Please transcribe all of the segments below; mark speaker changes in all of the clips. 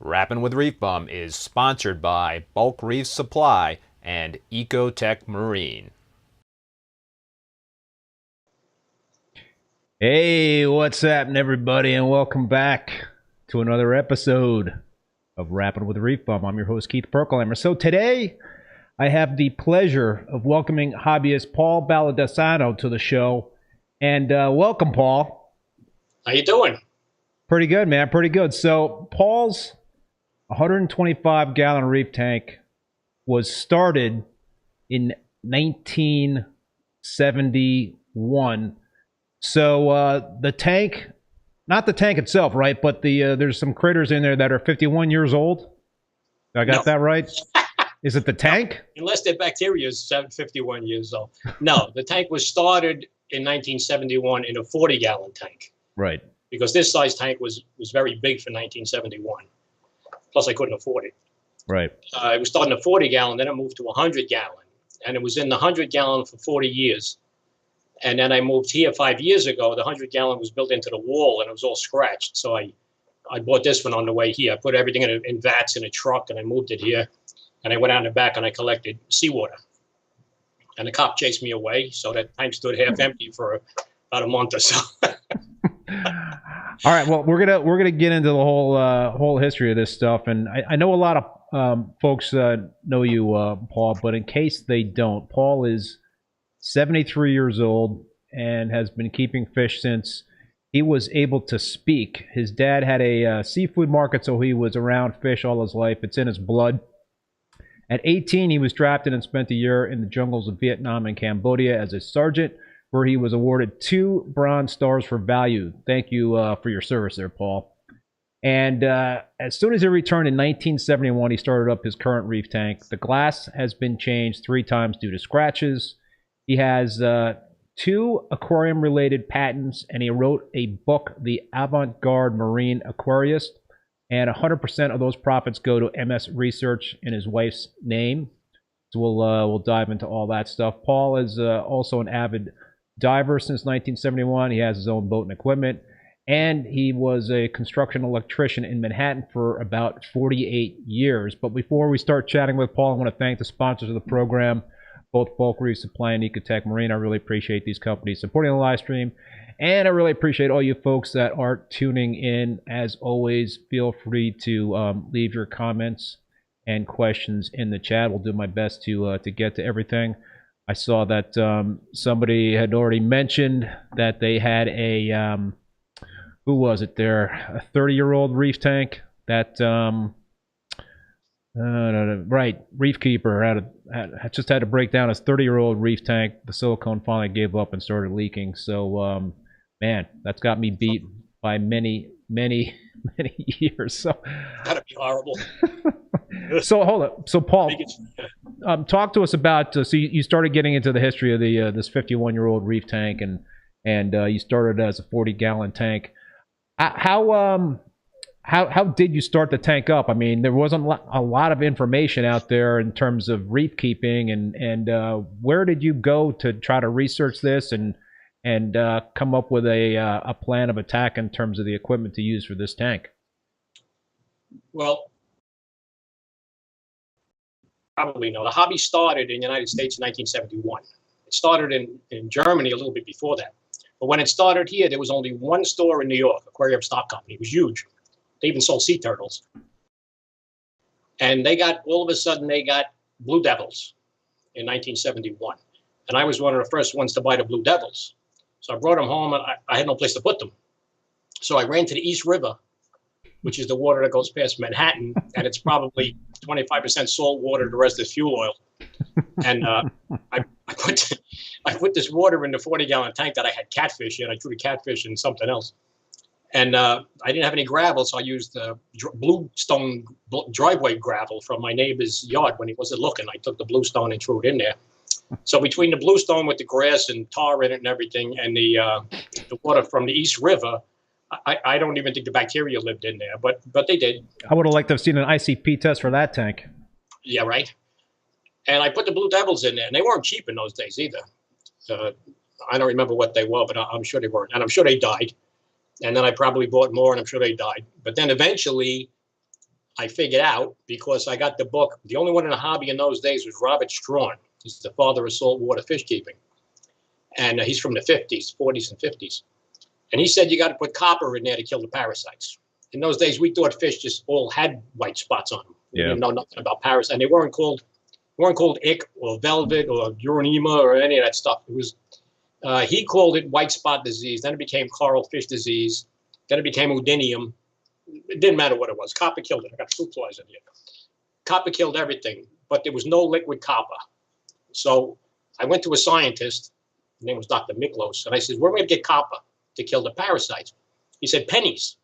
Speaker 1: Rappin' with ReefBum is sponsored by Bulk Reef Supply and Ecotech Marine.
Speaker 2: Hey, what's happening, everybody, and welcome back to another episode of Rappin' with ReefBum. I'm your host, Keith Berkelhamer. So today, I have the pleasure of welcoming hobbyist Paul Baldassano to the show. And welcome, Paul.
Speaker 3: How you doing?
Speaker 2: Pretty good, man. Pretty good. So Paul's 125-gallon reef tank was started in 1971. So the tank, not the tank itself, right? But there's some critters in there that are 51 years old. I got that right? Is it the tank?
Speaker 3: No, unless their bacteria is 51 years old. No, the tank was started in 1971 in a 40-gallon tank.
Speaker 2: Right.
Speaker 3: Because this size tank was very big for 1971. Plus, I couldn't afford it.
Speaker 2: Right.
Speaker 3: It was starting a 40-gallon, then it moved to a 100-gallon. And it was in the 100-gallon for 40 years. And then I moved here 5 years ago. The 100-gallon was built into the wall, and it was all scratched. So I bought this one on the way here. I put everything in vats in a truck, and I moved it here. And I went out in the back, and I collected seawater. And the cop chased me away, so that tank stood half empty for about a month or so.
Speaker 2: All right. Well, we're gonna get into the whole history of this stuff, and I know a lot of folks know you, Paul, but in case they don't, Paul is 73 years old and has been keeping fish since he was able to speak. His dad had a seafood market, so he was around fish all his life. It's in his blood. At 18, he was drafted and spent a year in the jungles of Vietnam and Cambodia as a sergeant, where he was awarded 2 Bronze Stars for value. Thank you for your service there, Paul. And as soon as he returned in 1971, he started up his current reef tank. The glass has been changed 3 times due to scratches. He has 2 aquarium-related patents, and he wrote a book, The Avant-Garde Marine Aquarist, and 100% of those profits go to MS Research in his wife's name. So we'll dive into all that stuff. Paul is also an avid diver since 1971. He has his own boat and equipment, and he was a construction electrician in Manhattan for about 48 years. But before we start chatting with Paul, I want to thank the sponsors of the program, both Bulk Reef Supply and Ecotech Marine. I really appreciate these companies supporting the live stream. And I really appreciate all you folks that are tuning in. As always, feel free to leave your comments and questions in the chat. We'll do my best to get to everything. I saw that somebody had already mentioned that they had a who was it there? A 30-year-old reef tank that right, Reef Keeper just had to break down his 30-year-old reef tank. The silicone finally gave up and started leaking. So man, that's got me beat by many years. So
Speaker 3: That'd be horrible.
Speaker 2: so hold up. So Paul, talk to us about. So you started getting into the history of the this 51-year-old reef tank, and you started as a 40-gallon tank. How did you start the tank up? I mean, there wasn't a lot of information out there in terms of reef keeping, and where did you go to try to research this and come up with a plan of attack in terms of the equipment to use for this tank?
Speaker 3: Well, probably know. The hobby started in the United States in 1971. It started in Germany a little bit before that. But when it started here, there was only one store in New York, Aquarium Stock Company. It was huge. They even sold sea turtles. And all of a sudden, they got Blue Devils in 1971. And I was one of the first ones to buy the Blue Devils. So I brought them home, and I had no place to put them. So I ran to the East River, which is the water that goes past Manhattan, and it's probably 25% salt water, the rest is fuel oil. And I put this water in the 40-gallon tank that I had catfish in. I threw the catfish in something else. And I didn't have any gravel, so I used bluestone driveway gravel from my neighbor's yard when he wasn't looking. I took the bluestone and threw it in there. So between the bluestone with the grass and tar in it and everything, and the water from the East River, I don't even think the bacteria lived in there, but they did.
Speaker 2: I would have liked to have seen an ICP test for that tank.
Speaker 3: Yeah, right. And I put the Blue Devils in there, and they weren't cheap in those days either. I don't remember what they were, but I'm sure they weren't, and I'm sure they died. And then I probably bought more, and I'm sure they died. But then eventually, I figured out, because I got the book. The only one in the hobby in those days was Robert Strawn. He's the father of saltwater fish keeping, and he's from the 50s, 40s, and 50s. And he said you got to put copper in there to kill the parasites. In those days, we thought fish just all had white spots on them. Yeah. We didn't know nothing about parasites, and they weren't called ick or velvet or uranema or any of that stuff. It was he called it white spot disease. Then it became coral fish disease. Then it became oudinium. It didn't matter what it was. Copper killed it. I got fruit flies in here. Copper killed everything, but there was no liquid copper. So I went to a scientist. His name was Dr. Miklos, and I said, "Where are we going to get copper to kill the parasites?" He said, "Pennies."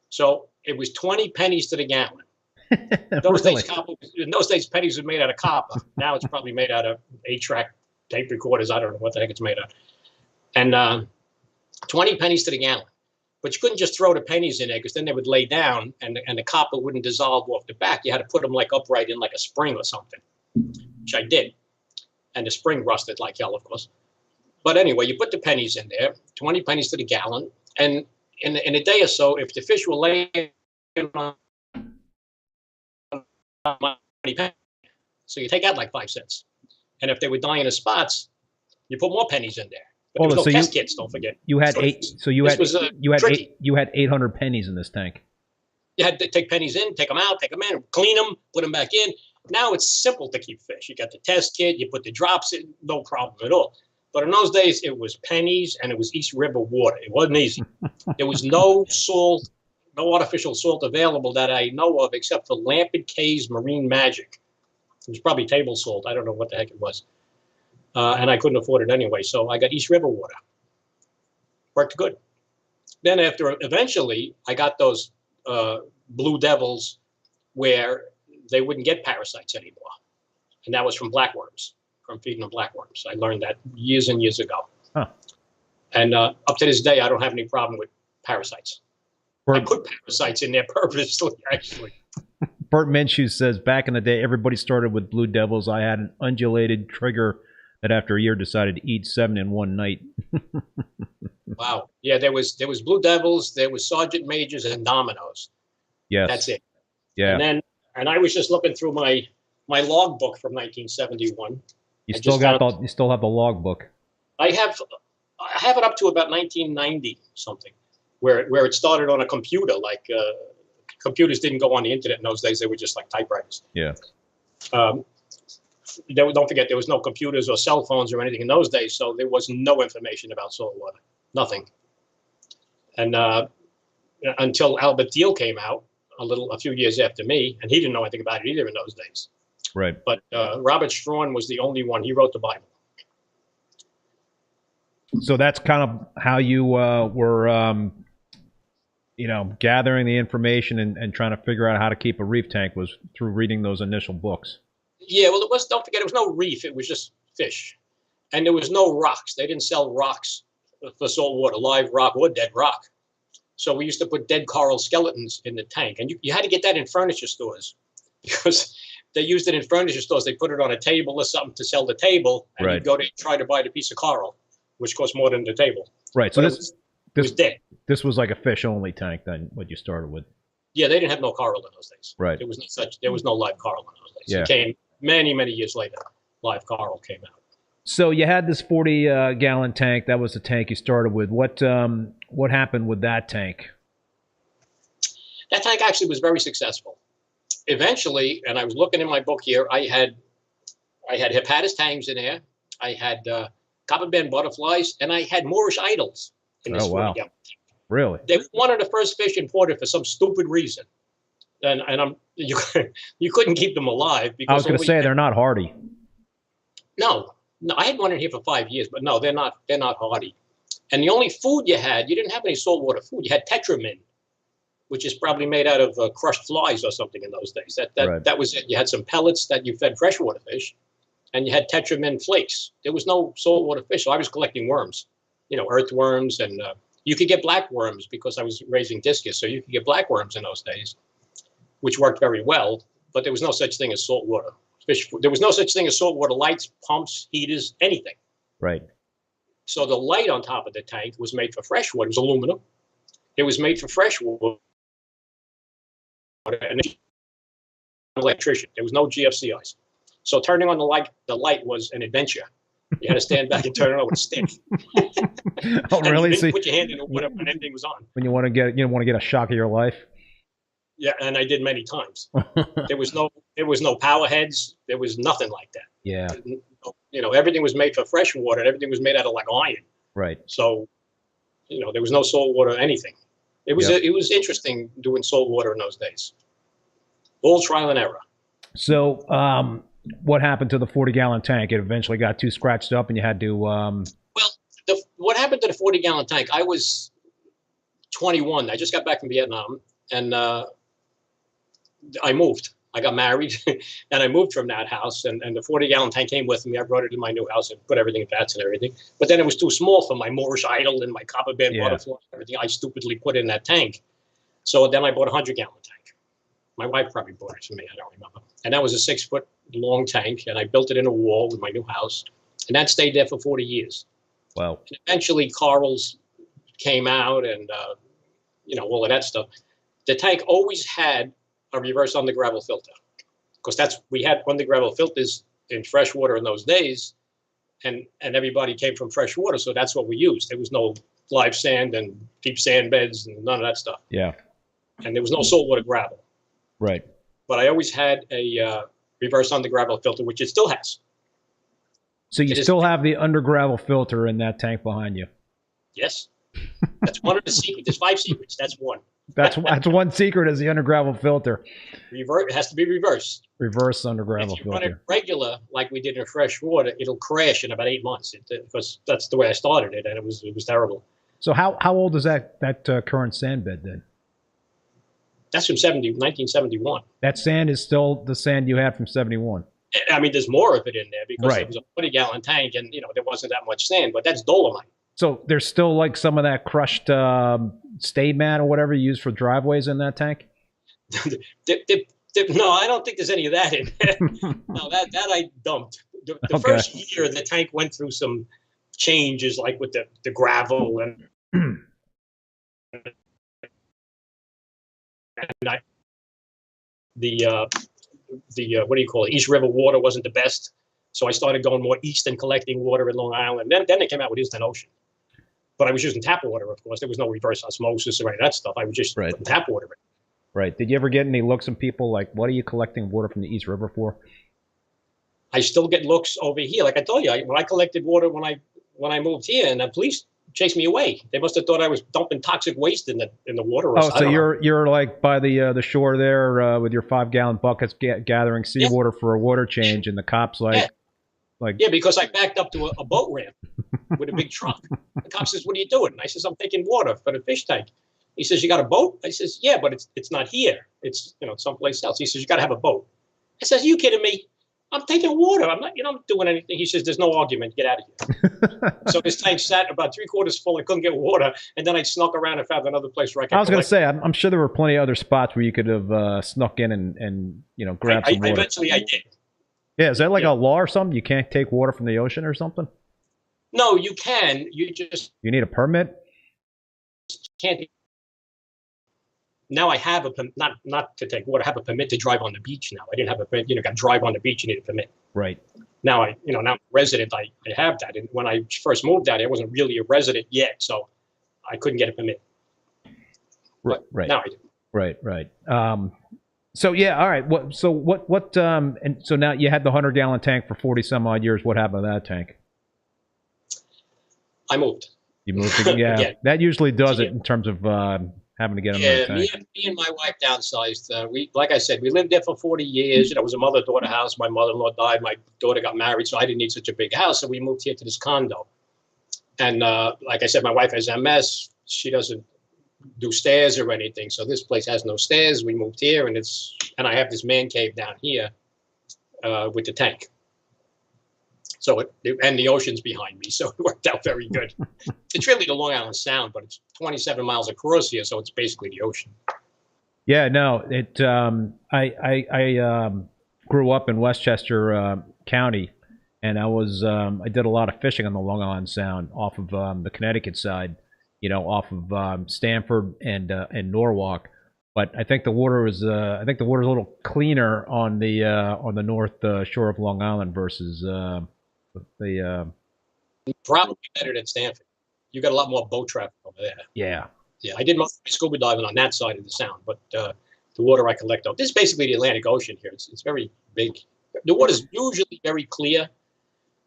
Speaker 3: So it was 20 pennies to the gallon. In those days, pennies were made out of copper. Now it's probably made out of 8-track tape recorders. I don't know what the heck it's made out. And 20 pennies to the gallon. But you couldn't just throw the pennies in there, because then they would lay down and the copper wouldn't dissolve off the back. You had to put them like upright in like a spring or something, which I did. And the spring rusted like hell, of course. But anyway, you put the pennies in there, 20 pennies to the gallon. And in a day or so, if the fish were laying on pennies, so you take out like 5 cents. And if they were dying of spots, you put more pennies in there. But there was no test kits, don't forget.
Speaker 2: You had you had 800 pennies in this tank.
Speaker 3: You had to take pennies in, take them out, take them in, clean them, put them back in. Now it's simple to keep fish. You got the test kit, you put the drops in, no problem at all. But in those days, it was pennies and it was East River water. It wasn't easy. There was no salt, no artificial salt available that I know of, except for Lampard K's Marine Magic. It was probably table salt. I don't know what the heck it was. And I couldn't afford it anyway. So I got East River water. Worked good. Then eventually, I got those Blue Devils where they wouldn't get parasites anymore. And that was from blackworms, from feeding them blackworms. I learned that years and years ago. Huh. And up to this day, I don't have any problem with parasites. I put parasites in there purposely, actually.
Speaker 2: Bert Minshew says, back in the day, everybody started with Blue Devils. I had an undulated trigger that after a year decided to eat 7 in one night.
Speaker 3: Wow. Yeah, there was Blue Devils, there was Sargent Majors and Dominoes.
Speaker 2: Yes.
Speaker 3: That's it.
Speaker 2: Yeah.
Speaker 3: And I was just looking through my log book from 1971.
Speaker 2: You still have the log book.
Speaker 3: I have I have it up to about 1990 something, where it started on a computer. Like computers didn't go on the internet in those days; they were just like typewriters.
Speaker 2: Yeah.
Speaker 3: Don't forget, there was no computers or cell phones or anything in those days, so there was no information about saltwater, nothing. And until Albert Thiel came out a few years after me, and he didn't know anything about it either in those days.
Speaker 2: Right.
Speaker 3: But Robert Strawn was the only one. He wrote the Bible.
Speaker 2: So that's kind of how you were, gathering the information and trying to figure out how to keep a reef tank, was through reading those initial books.
Speaker 3: Yeah, well, don't forget, it was no reef. It was just fish. And there was no rocks. They didn't sell rocks for saltwater, live rock or dead rock. So we used to put dead coral skeletons in the tank. And you had to get that in furniture stores because they used it in furniture stores. They put it on a table or something to sell the table. And you'd go to try to buy the piece of coral, which cost more than the table.
Speaker 2: Right. So
Speaker 3: this was dead.
Speaker 2: This was like a fish-only tank then, what you started with.
Speaker 3: Yeah, they didn't have no coral in those days.
Speaker 2: Right.
Speaker 3: There was no live coral in those days.
Speaker 2: Yeah.
Speaker 3: It came many, many years later. Live coral came out.
Speaker 2: So you had this 40-gallon tank. That was the tank you started with. What happened with that tank?
Speaker 3: That tank actually was very successful. Eventually, and I was looking in my book here, I had hepatis tangs in there. I had copper band butterflies, and I had Moorish idols in this 40-gallon tank.
Speaker 2: Really?
Speaker 3: They were one of the first fish imported for some stupid reason. And you couldn't keep them alive because
Speaker 2: I was going to say they're not hardy.
Speaker 3: No, I had one in here for 5 years, but no, they're not hardy. And the only food you didn't have any saltwater food. You had tetramin, which is probably made out of crushed flies or something in those days. That was it. You had some pellets that you fed freshwater fish, and you had tetramin flakes. There was no saltwater fish, so I was collecting worms, earthworms, and you could get black worms because I was raising discus, so you could get black worms in those days, which worked very well. But there was no such thing as saltwater fish. There was no such thing as saltwater lights, pumps, heaters, anything.
Speaker 2: Right.
Speaker 3: So the light on top of the tank was made for freshwater. It was aluminum. It was made for freshwater. And electrician. There was no GFCIs. So turning on the light was an adventure. You had to stand back and turn it on with a stick.
Speaker 2: Oh, really?
Speaker 3: You didn't put your hand in it when anything was on.
Speaker 2: When you want to get a shock of your life.
Speaker 3: Yeah, and I did many times. There was no power heads. There was nothing like that.
Speaker 2: Yeah.
Speaker 3: Everything was made for fresh water, and everything was made out of like iron.
Speaker 2: Right.
Speaker 3: So, there was no salt water, anything. It was interesting doing salt water in those days. All trial and error.
Speaker 2: So, what happened to the 40-gallon tank? It eventually got too scratched up, and you had to. Well,
Speaker 3: what happened to the 40-gallon tank? I was 21. I just got back from Vietnam, and I moved. I got married, and I moved from that house, and the 40-gallon tank came with me. I brought it to my new house and put everything in vats and everything. But then it was too small for my Moorish idol and my copper band butterfly and everything. I stupidly put in that tank. So then I bought a 100-gallon tank. My wife probably bought it for me. I don't remember. And that was a 6-foot long tank, and I built it in a wall with my new house. And that stayed there for 40 years.
Speaker 2: Wow. And
Speaker 3: eventually, corals came out and, all of that stuff. The tank always had a reverse undergravel filter, because we had undergravel filters in freshwater in those days, and everybody came from freshwater, so that's what we used. There was no live sand and deep sand beds and none of that stuff.
Speaker 2: Yeah.
Speaker 3: And there was no saltwater gravel.
Speaker 2: Right.
Speaker 3: But I always had a reverse undergravel filter, which it still has.
Speaker 2: So you still have the undergravel filter in that tank behind you?
Speaker 3: Yes. That's one of the secrets. There's 5 secrets. That's one.
Speaker 2: That's one secret, is the undergravel filter.
Speaker 3: It has to be reversed.
Speaker 2: Reverse undergravel filter. If you run
Speaker 3: it regular, like we did in fresh water, it'll crash in about 8 months. Because that's the way I started it, and it was terrible.
Speaker 2: So how old is that current sand bed then?
Speaker 3: That's from 1971.
Speaker 2: That sand is still the sand you had from 71.
Speaker 3: I mean, there's more of it in there because it was a 40-gallon tank, and there wasn't that much sand. But that's dolomite. So
Speaker 2: there's still like some of that crushed stay mat or whatever you use for driveways in that tank?
Speaker 3: No, I don't think there's any of that in there. No, that I dumped. The first year, the tank went through some changes, like with the gravel and what do you call it? East River water wasn't the best. So I started going more east and collecting water in Long Island. Then they came out with Eastern Ocean. But I was using tap water, of course. There was no reverse osmosis or any of that stuff. I was just putting tap water in.
Speaker 2: Right. Did you ever get any looks from people like, what are you collecting water from the East River for?
Speaker 3: I still get looks over here. Like I told you, when I collected water when I moved here, and the police chased me away. They must have thought I was dumping toxic waste in the water. Or
Speaker 2: so you're like by the shore there with your 5-gallon buckets gathering seawater for a water change, and the cops
Speaker 3: because I backed up to a boat ramp with a big truck. The cop says, "What are you doing?" And I says, "I'm taking water for the fish tank." He says, "You got a boat?" I says, "Yeah, but it's not here. It's someplace else." He says, "You got to have a boat." I says, "Are you kidding me? I'm taking water. I'm not doing anything." He says, "There's no argument. Get out of here." So this tank sat about 3/4 full. I couldn't get water, and then I snuck around and found another place where I could.
Speaker 2: I was going to say, I'm sure there were plenty of other spots where you could have snuck in and grab some water.
Speaker 3: Eventually, I did.
Speaker 2: Yeah, is that like a law or something? You can't take water from the ocean or something?
Speaker 3: No, you can. You
Speaker 2: need a permit?
Speaker 3: Can't. Now I have a not to take water. I have a permit to drive on the beach now. I didn't have a permit. Got to drive on the beach. You need a permit.
Speaker 2: Right.
Speaker 3: Now now I'm a resident. I have that. And when I first moved down, I wasn't really a resident yet, so I couldn't get a permit. But
Speaker 2: right.
Speaker 3: Now I do.
Speaker 2: Right. So yeah, all right. And so now you had the 100-gallon tank for 40 some odd years. What happened to that tank?
Speaker 3: I moved.
Speaker 2: You moved again? Yeah. That usually does it in terms of having to get another tank.
Speaker 3: Me and my wife downsized. Like I said, we lived there for 40 years. It was a mother-daughter house. My mother-in-law died. My daughter got married, so I didn't need such a big house. So we moved here to this condo. And like I said, my wife has MS. She doesn't do stairs or anything. So this place has no stairs. We moved here, and I have this man cave down here with the tank. So and the ocean's behind me, so it worked out very good. It's really the Long Island Sound, but it's 27 miles across here, so it's basically the ocean.
Speaker 2: Yeah, no, I grew up in Westchester County, and I did a lot of fishing on the Long Island Sound off of the Connecticut side, off of Stamford and Norwalk. But I think the water was a little cleaner on the north shore of Long Island versus
Speaker 3: probably better than Stamford. You got a lot more boat traffic over there.
Speaker 2: Yeah.
Speaker 3: I did most of my scuba diving on that side of the Sound, but the water I collect this is basically the Atlantic Ocean here. It's very big. The water's usually very clear.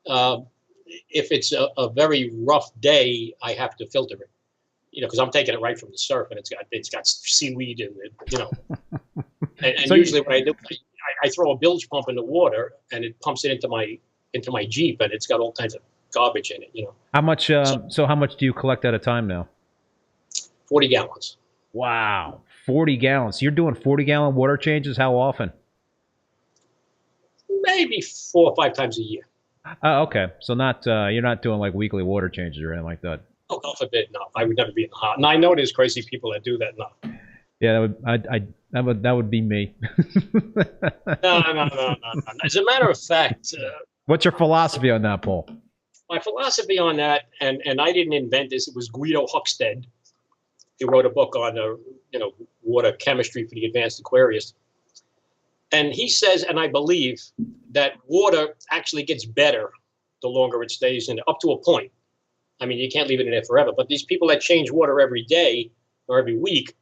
Speaker 3: If it's a very rough day, I have to filter it. Because I'm taking it right from the surf, and it's got seaweed in it. And so usually what I do, I throw a bilge pump in the water, and it pumps it into my Jeep, and it's got all kinds of garbage in it.
Speaker 2: How much? So how much do you collect at a time now?
Speaker 3: 40 gallons.
Speaker 2: Wow, 40 gallons. You're doing 40-gallon water changes. How often?
Speaker 3: Maybe 4 or 5 times a year.
Speaker 2: Oh, okay. So you're not doing like weekly water changes or anything like that.
Speaker 3: Oh, God forbid, no. I would never be in the hot. And I know there's crazy people that do that. No.
Speaker 2: Yeah, that would be me.
Speaker 3: No. As a matter of fact,
Speaker 2: what's your philosophy on that, Paul?
Speaker 3: My philosophy on that, and I didn't invent this. It was Guido Huckstead. He wrote a book on water chemistry for the advanced aquarist. And he says, and I believe, that water actually gets better the longer it stays in, up to a point. I mean, you can't leave it in there forever. But these people that change water every day or every week,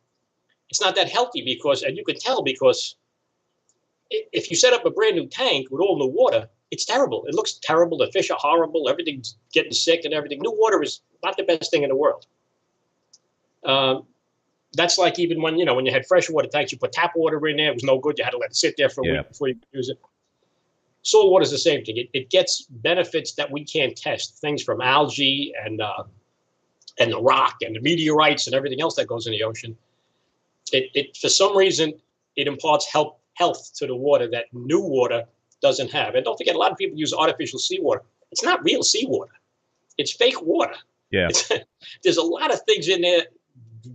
Speaker 3: it's not that healthy and you can tell because if you set up a brand new tank with all new water, it's terrible. It looks terrible. The fish are horrible. Everything's getting sick and everything. New water is not the best thing in the world. That's like even when you had freshwater tanks, you put tap water in there. It was no good. You had to let it sit there for a week before you could use it. Salt water is the same thing. It gets benefits that we can't test. Things from algae and the rock and the meteorites and everything else that goes in the ocean. It for some reason it imparts health to the water that new water doesn't have. And don't forget, a lot of people use artificial seawater. It's not real seawater. It's fake water.
Speaker 2: Yeah.
Speaker 3: There's a lot of things in there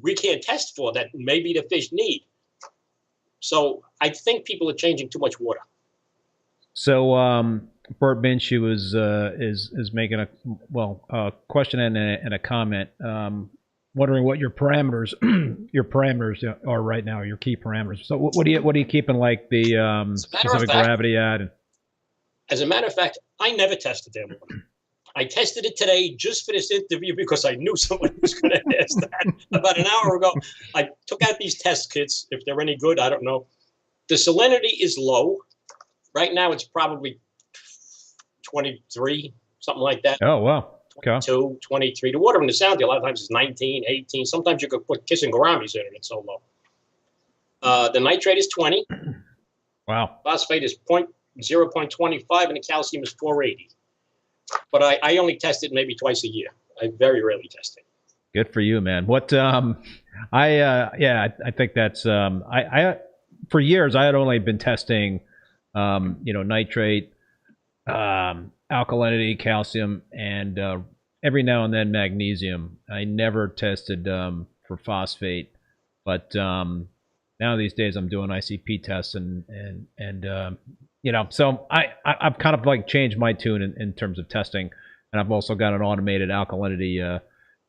Speaker 3: we can't test for that maybe the fish need. So I think people are changing too much water. So
Speaker 2: Bert Minshew is making a question and a comment, wondering what your parameters are right now, your key parameters. So what are you keeping like the specific gravity at?
Speaker 3: As a matter of fact, I never tested their water. I tested it today just for this interview because I knew someone was going to ask that. About an hour ago, I took out these test kits. If they're any good, I don't know. The salinity is low. Right now, it's probably 23, something like that.
Speaker 2: Oh, wow. Okay.
Speaker 3: 22, 23. The water in the Sound, a lot of times is 19, 18. Sometimes you could put kissing gouramis in it. It's so low. The nitrate is 20.
Speaker 2: Wow.
Speaker 3: Phosphate is 0.25, and the calcium is 480. But I only test it maybe twice a year. I very rarely test it.
Speaker 2: Good for you, man. What I think that's I for years I had only been testing nitrate, alkalinity, calcium, and every now and then magnesium. I never tested for phosphate, but now these days I'm doing ICP tests and so I've kind of like changed my tune in terms of testing, and I've also got an automated alkalinity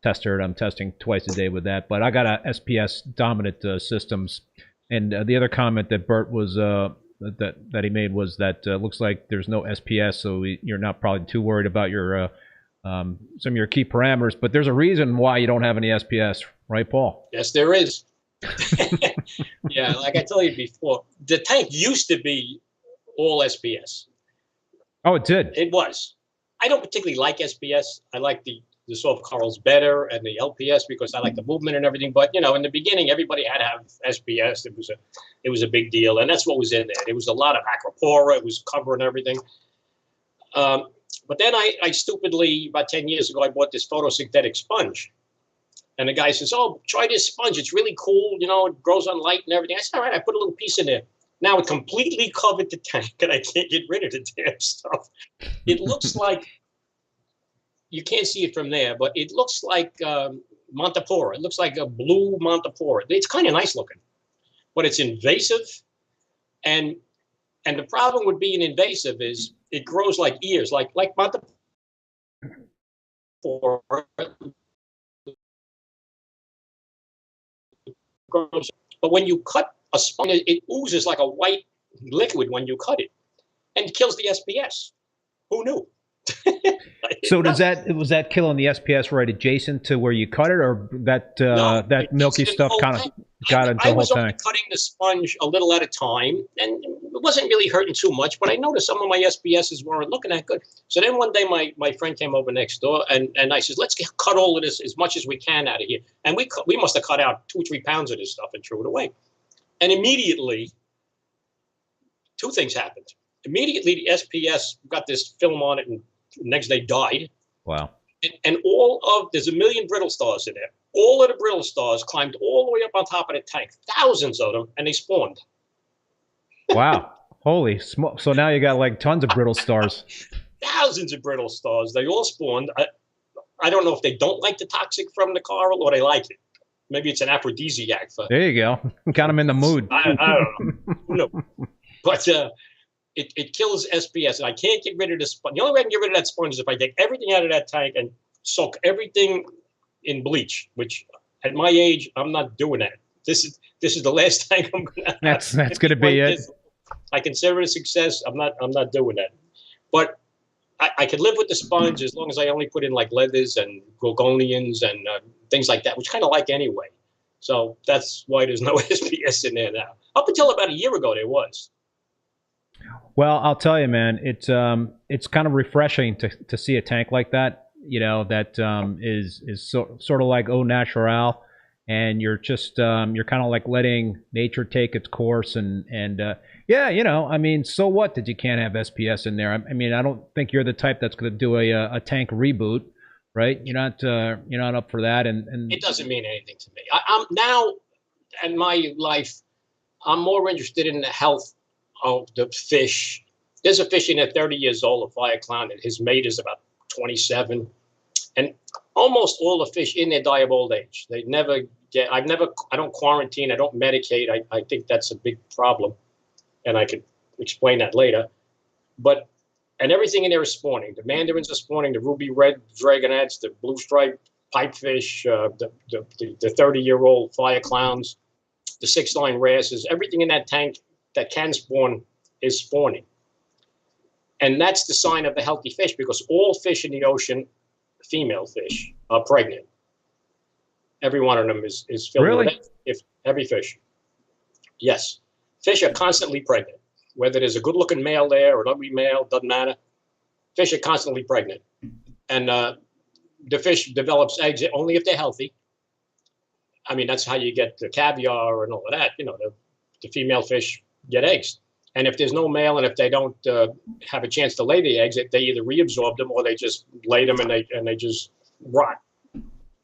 Speaker 2: tester. I'm testing twice a day with that, but I got a SPS dominant systems. And the other comment that Bert was that he made was that looks like there's no SPS, so you're not probably too worried about your some of your key parameters. But there's a reason why you don't have any SPS, right, Paul?
Speaker 3: Yes, there is. Yeah, like I told you before, the tank used to be all SPS.
Speaker 2: Oh, it did.
Speaker 3: It was. I don't particularly like SPS. I like the soft corals better and the LPS because I like the movement and everything. But in the beginning, everybody had to have SPS. It was a big deal, and that's what was in there. It was a lot of acropora. It was covering everything. But then I stupidly, about 10 years ago, I bought this photosynthetic sponge. And the guy says, "Oh, try this sponge. It's really cool. It grows on light and everything." I said, "All right." I put a little piece in there. Now it completely covered the tank, and I can't get rid of the damn stuff. It looks like, you can't see it from there, but it looks like Montipora. It looks like a blue Montipora. It's kind of nice looking, but it's invasive. And the problem with being invasive is it grows like ears, like Montipora. But when you cut a sponge, it oozes like a white liquid when you cut it, and it kills the SPS. Who knew?
Speaker 2: So was that killing the SPS right adjacent to where you cut it, or that that milky stuff kind of got into the whole tank?
Speaker 3: I was only cutting the sponge a little at a time, and it wasn't really hurting too much. But I noticed some of my SPSs weren't looking that good. So then one day my friend came over next door, and I said, "Let's cut all of this as much as we can out of here." And we must have cut out 2 or 3 pounds of this stuff and threw it away. And immediately, 2 things happened. Immediately, the SPS got this film on it, and the next day died.
Speaker 2: Wow.
Speaker 3: And there's 1 million brittle stars in there. All of the brittle stars climbed all the way up on top of the tank, thousands of them, and they spawned.
Speaker 2: Wow. Holy smoke. So now you got like tons of brittle stars.
Speaker 3: Thousands of brittle stars. They all spawned. I don't know if they don't like the toxic from the coral or they like it. Maybe it's an aphrodisiac.
Speaker 2: There you go. Got them in the mood.
Speaker 3: I don't know. No. But it kills SPS, and I can't get rid of the sponge. The only way I can get rid of that sponge is if I take everything out of that tank and soak everything in bleach, which at my age, I'm not doing that. This is the last tank I'm going to have.
Speaker 2: That's going to be it.
Speaker 3: I consider it a success. I'm not doing that. But I could live with the sponge as long as I only put in like leathers and gorgonians and things like that, which kind of like anyway. So that's why there's no SPS in there now. Up until about a year ago, there was.
Speaker 2: Well, I'll tell you, man, it's kind of refreshing to see a tank like that, that is sort of like au natural, and you're just you're kind of like letting nature take its course, and I mean, so what that you can't have SPS in there? I mean, I don't think you're the type that's going to do a tank reboot, right? You're not up for that, and
Speaker 3: it doesn't mean anything to me. I'm now in my life, I'm more interested in the health of the fish. There's a fish in there 30 years old, a fire clown, and his mate is about 27. And almost all the fish in there die of old age. I don't quarantine, I don't medicate. I think that's a big problem. And I could explain that later. And everything in there is spawning. The mandarins are spawning, the ruby red dragonettes, the blue striped pipefish, the 30-year-old fire clowns, the 6-line wrasses, everything in that tank that can spawn is spawning. And that's the sign of the healthy fish, because all fish in the ocean, female fish, are pregnant. Every one of them is filled
Speaker 2: Really?
Speaker 3: with eggs. If every fish. Yes. Fish are constantly pregnant. Whether there's a good-looking male there or an ugly male, doesn't matter. Fish are constantly pregnant. And the fish develops eggs only if they're healthy. I mean, that's how you get the caviar and all of that. You know, the female fish get eggs. And if there's no male, and if they don't have a chance to lay the eggs, they either reabsorb them or they just lay them and they just rot.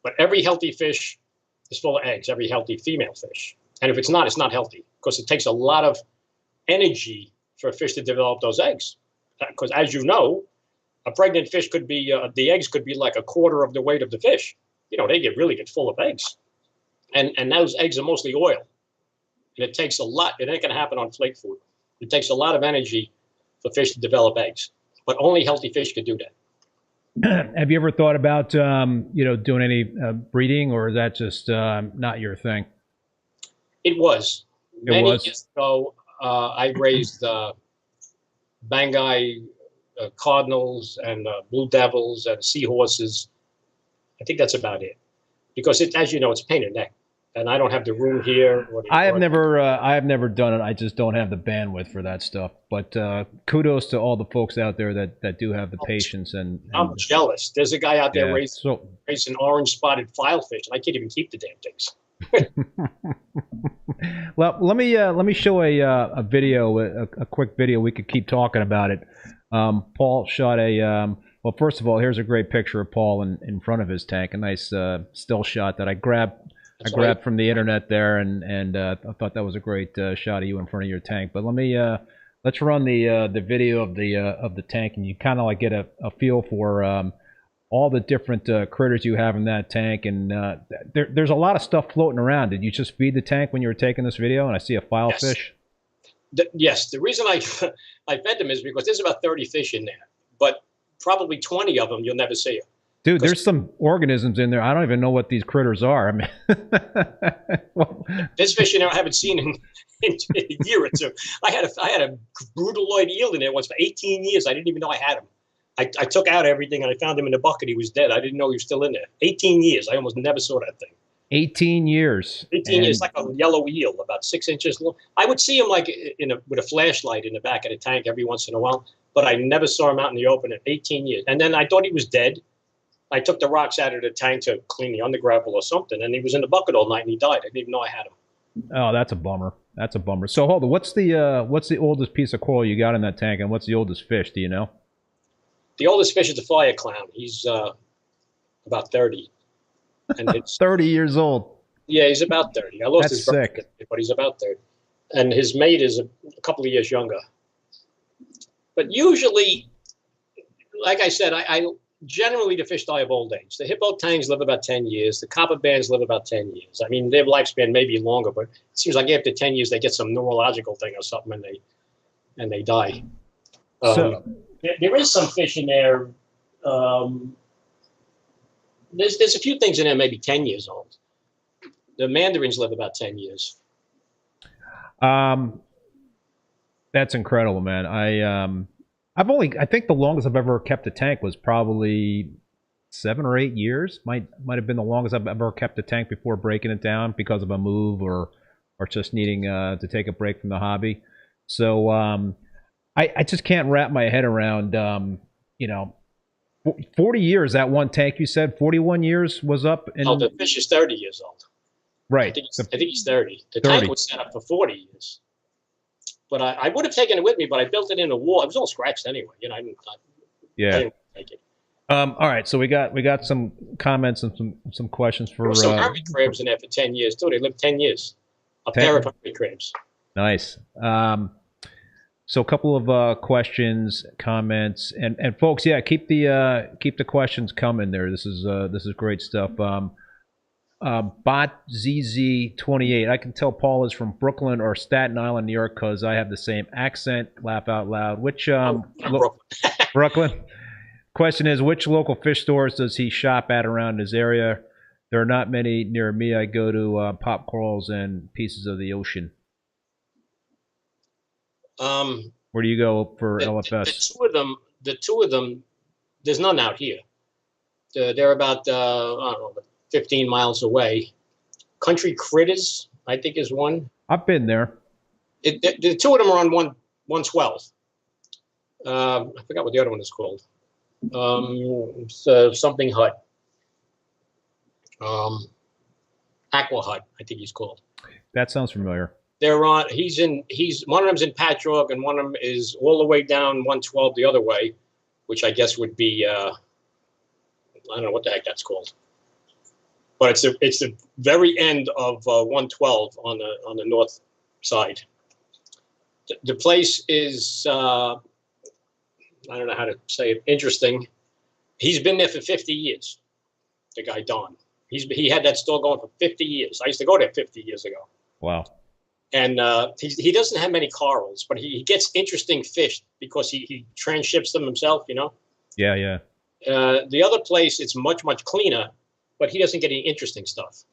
Speaker 3: But every healthy fish is full of eggs, every healthy female fish. And if it's not healthy, because it takes a lot of energy for a fish to develop those eggs. Because as you know, a pregnant fish could be, the eggs could be like a quarter of the weight of the fish. You know, they really get full of eggs. And those eggs are mostly oil. And it takes a lot. It ain't going to happen on flake food. It takes a lot of energy for fish to develop eggs. But only healthy fish could do that.
Speaker 2: Have you ever thought about, doing any breeding, or is that just not your thing?
Speaker 3: It was. Many years ago, I raised Banggai cardinals and blue devils and seahorses. I think that's about it. Because as you know, it's a pain in the neck. And I don't have the room here.
Speaker 2: I have never done it. I just don't have the bandwidth for that stuff. But kudos to all the folks out there that do have the patience. And
Speaker 3: I'm jealous. There's a guy out there raising orange spotted filefish, and I can't even keep the damn things.
Speaker 2: Well, let me show a video, a quick video. We could keep talking about it. Paul shot well, first of all, here's a great picture of Paul in front of his tank. A nice still shot that I grabbed from the internet there, and I thought that was a great shot of you in front of your tank. But let's run the video of the tank, and you kind of like get a feel for all the different critters you have in that tank. And there's a lot of stuff floating around. Did you just feed the tank when you were taking this video? And I see a filefish.
Speaker 3: Yes. The reason I fed them is because there's about 30 fish in there, but probably 20 of them you'll never see them.
Speaker 2: Dude, there's some organisms in there. I don't even know what these critters are. I mean,
Speaker 3: this fish I haven't seen in a year or two. I had a brutaloid eel in there once for 18 years. I didn't even know I had him. I took out everything and I found him in the bucket. He was dead. I didn't know he was still in there. 18 years. I almost never saw that thing.
Speaker 2: 18 years.
Speaker 3: 18 years, like a yellow eel, about 6 inches long. I would see him like with a flashlight in the back of the tank every once in a while, but I never saw him out in the open in 18 years. And then I thought he was dead. I took the rocks out of the tank to clean the undergravel or something, and he was in the bucket all night and he died. I didn't even know I had him.
Speaker 2: Oh, that's a bummer. That's a bummer. So hold on. What's the oldest piece of coral you got in that tank, and what's the oldest fish? Do you know?
Speaker 3: The oldest fish is the fire clown. He's about 30. And it's
Speaker 2: 30 years old.
Speaker 3: Yeah, he's about 30. I lost
Speaker 2: That's
Speaker 3: his birthday,
Speaker 2: sick.
Speaker 3: but he's about 30. And his mate is a couple of years younger. But usually, like I said, I generally the fish die of old age. The hippo tangs live about 10 years. The copper bands live about 10 years. I mean, their lifespan may be longer, but it seems like after 10 years they get some neurological thing or something and they die. There is some fish in there. There's a few things in there maybe 10 years old. The mandarins live about 10 years.
Speaker 2: That's incredible, man. I think the longest I've ever kept a tank was probably 7 or 8 years. Might have been the longest I've ever kept a tank before breaking it down because of a move or just needing to take a break from the hobby. So I just can't wrap my head around 40 years, that one tank you said, 41 years was up.
Speaker 3: No, the fish is 30 years old.
Speaker 2: Right.
Speaker 3: I think he's 30. The tank was set up for 40 years. But I would have taken it with me, but I built it in a wall. It was all scratched anyway. I didn't take it.
Speaker 2: All right, so we got some comments and some questions for.
Speaker 3: There were some hermit crabs in there for 10 years too. They lived 10 years. A pair of hermit crabs. Nice.
Speaker 2: So a couple of questions, comments, and folks, yeah, keep the questions coming there. This is great stuff. BotZZ28. I can tell Paul is from Brooklyn or Staten Island, New York, because I have the same accent. Laugh out loud. Which Brooklyn? Question is, which local fish stores does he shop at around his area? There are not many near me. I go to Pop Corals and Pieces of the Ocean. Where do you go for
Speaker 3: The
Speaker 2: LFS?
Speaker 3: the two of them, there's none out here. They're about I don't know, 15 miles away. Country Critters, I think, is one.
Speaker 2: I've been there.
Speaker 3: The two of them are on 112. I forgot what the other one is called. Something Hut. Aqua Hut, I think he's called.
Speaker 2: That sounds familiar.
Speaker 3: They're on. He's one of them's in Patchogue, and one of them is all the way down 112 the other way, which I guess would be I don't know what the heck that's called. But it's the very end of 112 on the north side. The place is I don't know how to say it. Interesting. He's been there for 50 years. The guy Don. He had that store going for 50 years. I used to go there 50 years ago.
Speaker 2: Wow.
Speaker 3: And he doesn't have many corals, but he gets interesting fish because he transships them himself. You know.
Speaker 2: Yeah, yeah.
Speaker 3: The other place, it's much cleaner, but he doesn't get any interesting stuff.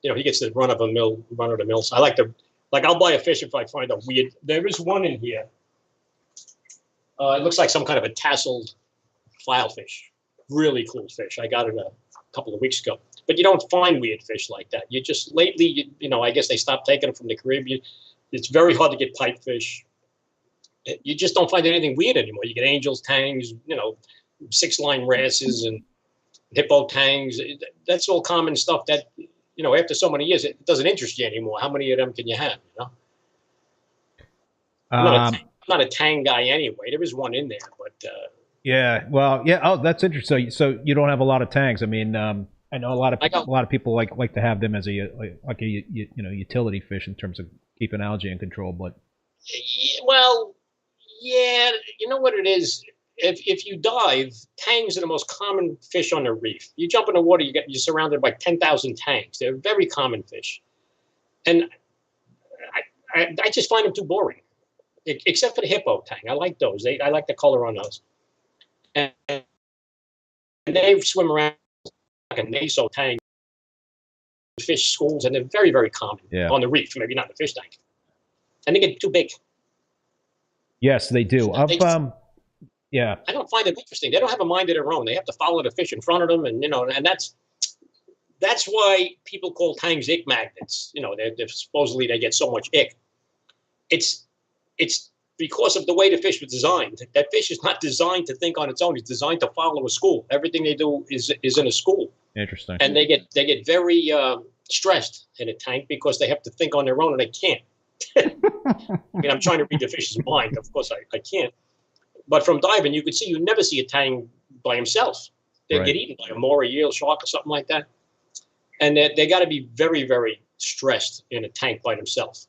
Speaker 3: You know, he gets the run of the mill. I like I'll buy a fish if I find a weird. There is one in here. It looks like some kind of a tasseled filefish. Really cool fish. I got it a couple of weeks ago. But you don't find weird fish like that. You just lately, you know, I guess they stopped taking them from the Caribbean. It's very hard to get pipefish. You just don't find anything weird anymore. You get angels, tangs, you know, 6-line wrasses and hippo tangs. That's all common stuff that, you know, after so many years, it doesn't interest you anymore. How many of them can you have, you know? I'm not a tang guy anyway. There is one in there, but...
Speaker 2: yeah, well, yeah. Oh, that's interesting. So you don't have a lot of tangs. I mean, I know a lot of people like to have them as a utility fish in terms of keeping algae in control. But
Speaker 3: well, yeah, you know what it is. If you dive, tangs are the most common fish on the reef. You jump in the water, you're surrounded by 10,000 tangs. They're very common fish, and I just find them too boring. Except for the hippo tang, I like those. I like the color on those, and they swim around like a naso tang, fish schools, and they're very common on the reef. Maybe not in the fish tank, and they get too big.
Speaker 2: Yes, they do. Yeah,
Speaker 3: I don't find them interesting. They don't have a mind of their own. They have to follow the fish in front of them, and you know, and that's why people call tangs ick magnets. You know, they're supposedly they get so much ick. It's because of the way the fish was designed. That fish is not designed to think on its own. It's designed to follow a school. Everything they do is in a school.
Speaker 2: Interesting.
Speaker 3: And they get very stressed in a tank because they have to think on their own and they can't. I mean, I'm trying to read the fish's mind. Of course, I can't. But from diving, you could see you never see a tang by himself. They get eaten by a moray eel, shark, or something like that. And they got to be very stressed in a tank by themselves.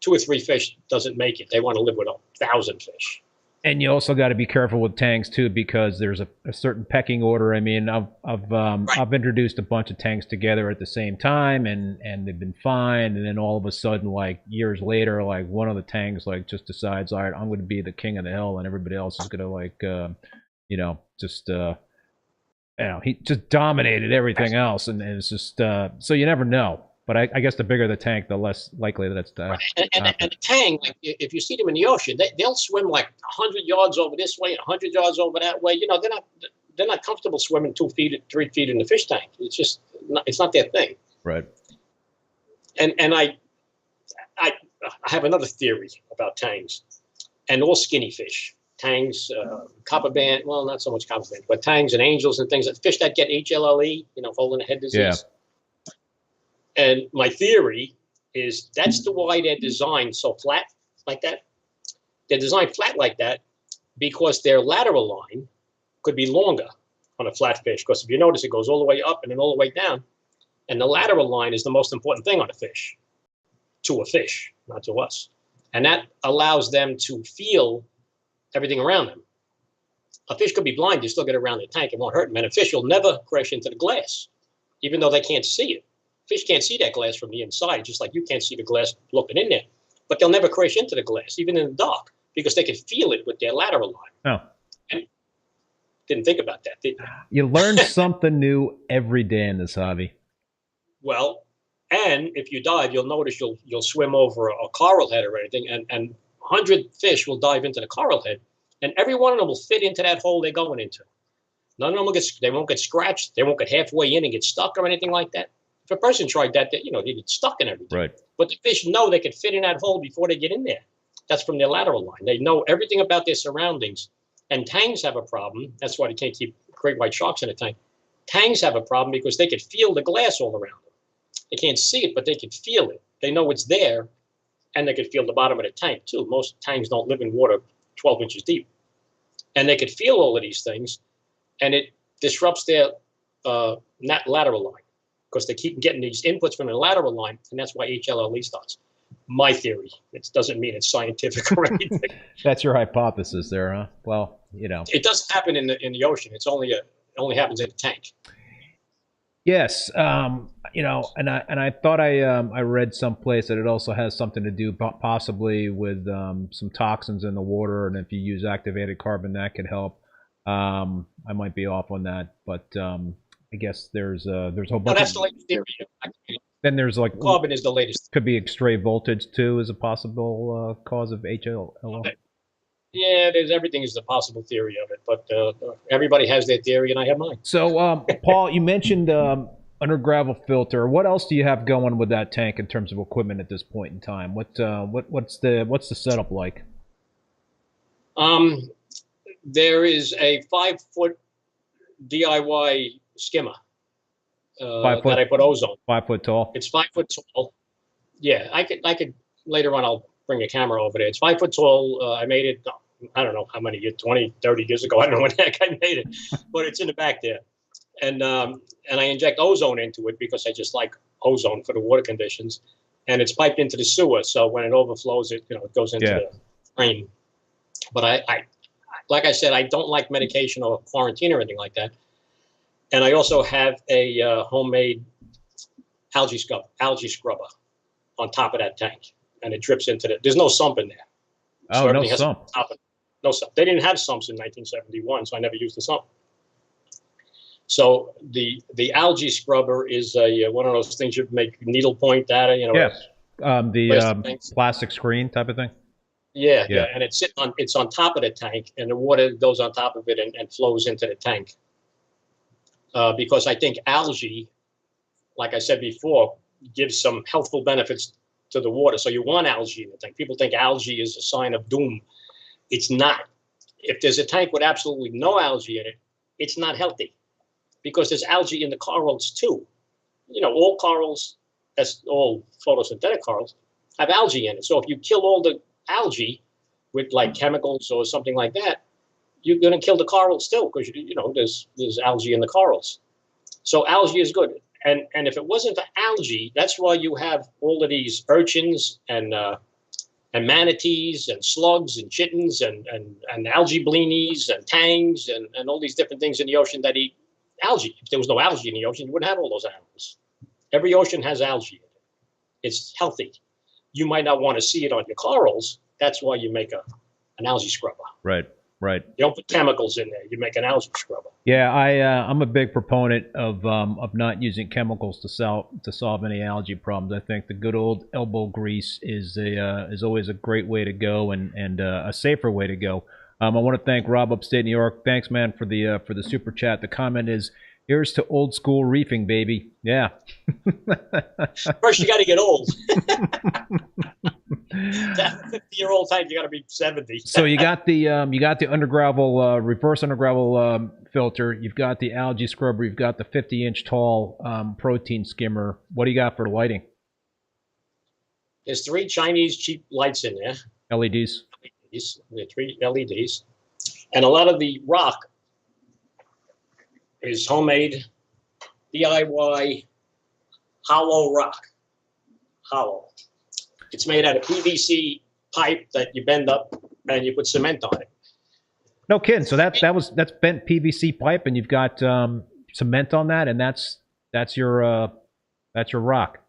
Speaker 3: 2 or 3 fish doesn't make it. They want to live with 1,000 fish.
Speaker 2: And you also got to be careful with tangs too, because there's a certain pecking order. I mean, I've introduced a bunch of tangs together at the same time, and they've been fine. And then all of a sudden, like years later, like one of the tangs like just decides, all right, I'm going to be the king of the hill, and everybody else is going to like, he just dominated everything else, and it's just so you never know. But I guess the bigger the tank, the less likely that's to
Speaker 3: and the tang, like if you see them in the ocean, they'll swim like 100 yards over this way and 100 yards over that way. You know, they're not comfortable swimming 2 feet, 3 feet in the fish tank. It's just it's not their thing.
Speaker 2: Right.
Speaker 3: And I have another theory about tangs, and all skinny fish, tangs, copper band. Well, not so much copper band, but tangs and angels and things. Fish that get HLLE, you know, holding a head disease.
Speaker 2: Yeah.
Speaker 3: And my theory is that's why they're designed so flat like that. They're designed flat like that because their lateral line could be longer on a flat fish. Because if you notice, it goes all the way up and then all the way down. And the lateral line is the most important thing on a fish, to a fish, not to us. And that allows them to feel everything around them. A fish could be blind, you still get around the tank, it won't hurt them. And a fish will never crash into the glass, even though they can't see it. Fish can't see that glass from the inside, just like you can't see the glass looking in there. But they'll never crash into the glass, even in the dark, because they can feel it with their lateral line.
Speaker 2: Oh.
Speaker 3: And didn't think about that, did you?
Speaker 2: You learn something new every day in this hobby.
Speaker 3: Well, and if you dive, you'll notice you'll swim over a coral head or anything, and 100 fish will dive into the coral head, and every one of them will fit into that hole they're going into. None of them they won't get scratched. They won't get halfway in and get stuck or anything like that. If a person tried that, they get stuck and everything.
Speaker 2: Right.
Speaker 3: But the fish know they can fit in that hole before they get in there. That's from their lateral line. They know everything about their surroundings. And tangs have a problem. That's why they can't keep great white sharks in a tank. Tangs have a problem because they can feel the glass all around them. They can't see it, but they can feel it. They know it's there, and they can feel the bottom of the tank too. Most tangs don't live in water 12 inches deep. And they can feel all of these things, and it disrupts their lateral line because they keep getting these inputs from the lateral line, and that's why HLLE starts. My theory. It doesn't mean it's scientific or anything.
Speaker 2: That's your hypothesis there, huh? Well,
Speaker 3: it doesn't happen in the ocean. It only happens in a tank.
Speaker 2: Yes, and I thought I read someplace that it also has something to do possibly with some toxins in the water, and if you use activated carbon, that could help. I might be off on that, but I guess there's a whole bunch.
Speaker 3: That's the latest theory.
Speaker 2: Then there's like
Speaker 3: carbon is the latest.
Speaker 2: Could be stray voltage too as a possible cause of HLL.
Speaker 3: Yeah, everything is the possible theory of it, but everybody has their theory, and I have mine.
Speaker 2: So, Paul, you mentioned under gravel filter. What else do you have going with that tank in terms of equipment at this point in time? What's the setup like?
Speaker 3: There is a 5-foot DIY skimmer that I put ozone.
Speaker 2: 5 foot tall.
Speaker 3: It's 5 foot tall. Yeah, I could later on. I'll bring a camera over there. It's 5 foot tall. I made it. I don't know how many years, 20, 30 years ago. I don't know when the heck I made it, but it's in the back there. And I inject ozone into it because I just like ozone for the water conditions. And it's piped into the sewer, so when it overflows, it goes into the drain. But I like I said, I don't like medication or quarantine or anything like that. And I also have a homemade algae scrubber on top of that tank, and it drips into the. There's no sump in there.
Speaker 2: Oh, no sump.
Speaker 3: No sump. They didn't have sumps in 1971, so I never used the sump. So the algae scrubber is one of those things you make needlepoint data.
Speaker 2: Yes. The plastic screen type of thing.
Speaker 3: Yeah, and it's on top of the tank, and the water goes on top of it and flows into the tank. Because I think algae, like I said before, gives some healthful benefits to the water. So you want algae in the tank. People think algae is a sign of doom. It's not. If there's a tank with absolutely no algae in it, it's not healthy, because there's algae in the corals too. All corals, that's all photosynthetic corals, have algae in it. So if you kill all the algae with like chemicals or something like that, you're going to kill the corals still, because there's algae in the corals. So algae is good. And if it wasn't for algae, that's why you have all of these urchins and manatees and slugs and chittens and algae blinis and tangs and all these different things in the ocean that eat algae. If there was no algae in the ocean, you wouldn't have all those animals. Every ocean has algae in it. It's healthy. You might not want to see it on your corals. That's why you make an algae scrubber.
Speaker 2: Right. You
Speaker 3: don't put chemicals in there. You make an algae scrubber.
Speaker 2: Yeah, I'm a big proponent of not using chemicals to solve any algae problems. I think the good old elbow grease is always a great way to go and a safer way to go. I want to thank Rob, upstate New York. Thanks, man, for the super chat. The comment is, "Here's to old school reefing, baby." Yeah.
Speaker 3: First, you got to get old. 50-year-old tank, you got to be 70.
Speaker 2: So you got the under gravel reverse under gravel filter. You've got the algae scrubber. You've got the 50-inch tall protein skimmer. What do you got for lighting?
Speaker 3: There's 3 Chinese cheap lights in there.
Speaker 2: LEDs.
Speaker 3: There are 3 LEDs, and a lot of the rock is homemade, DIY, hollow rock. Hollow. It's made out of PVC pipe that you bend up and you put cement on it.
Speaker 2: No kidding. So that's bent PVC pipe, and you've got cement on that, and that's your rock.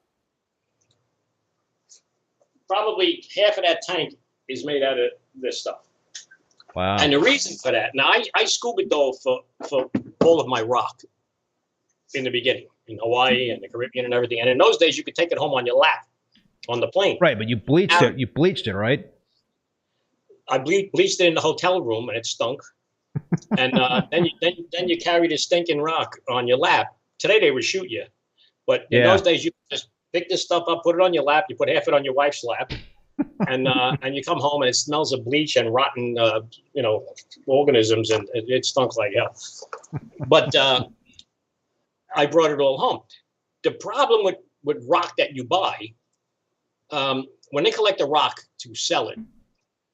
Speaker 2: Probably
Speaker 3: half of that tank is made out of this stuff.
Speaker 2: Wow.
Speaker 3: And the reason for that, now I scuba dove for all of my rock in the beginning, in Hawaii and the Caribbean and everything. And in those days, you could take it home on your lap on the plane.
Speaker 2: Right, but you bleached it. You bleached it, right?
Speaker 3: I bleached it in the hotel room, and it stunk. And then you carry this stinking rock on your lap. Today they would shoot you, but in those days you just pick this stuff up, put it on your lap. You put half it on your wife's lap, and you come home and it smells of bleach and rotten, organisms, and it stunk like hell. But I brought it all home. The problem with rock that you buy, when they collect a rock to sell it,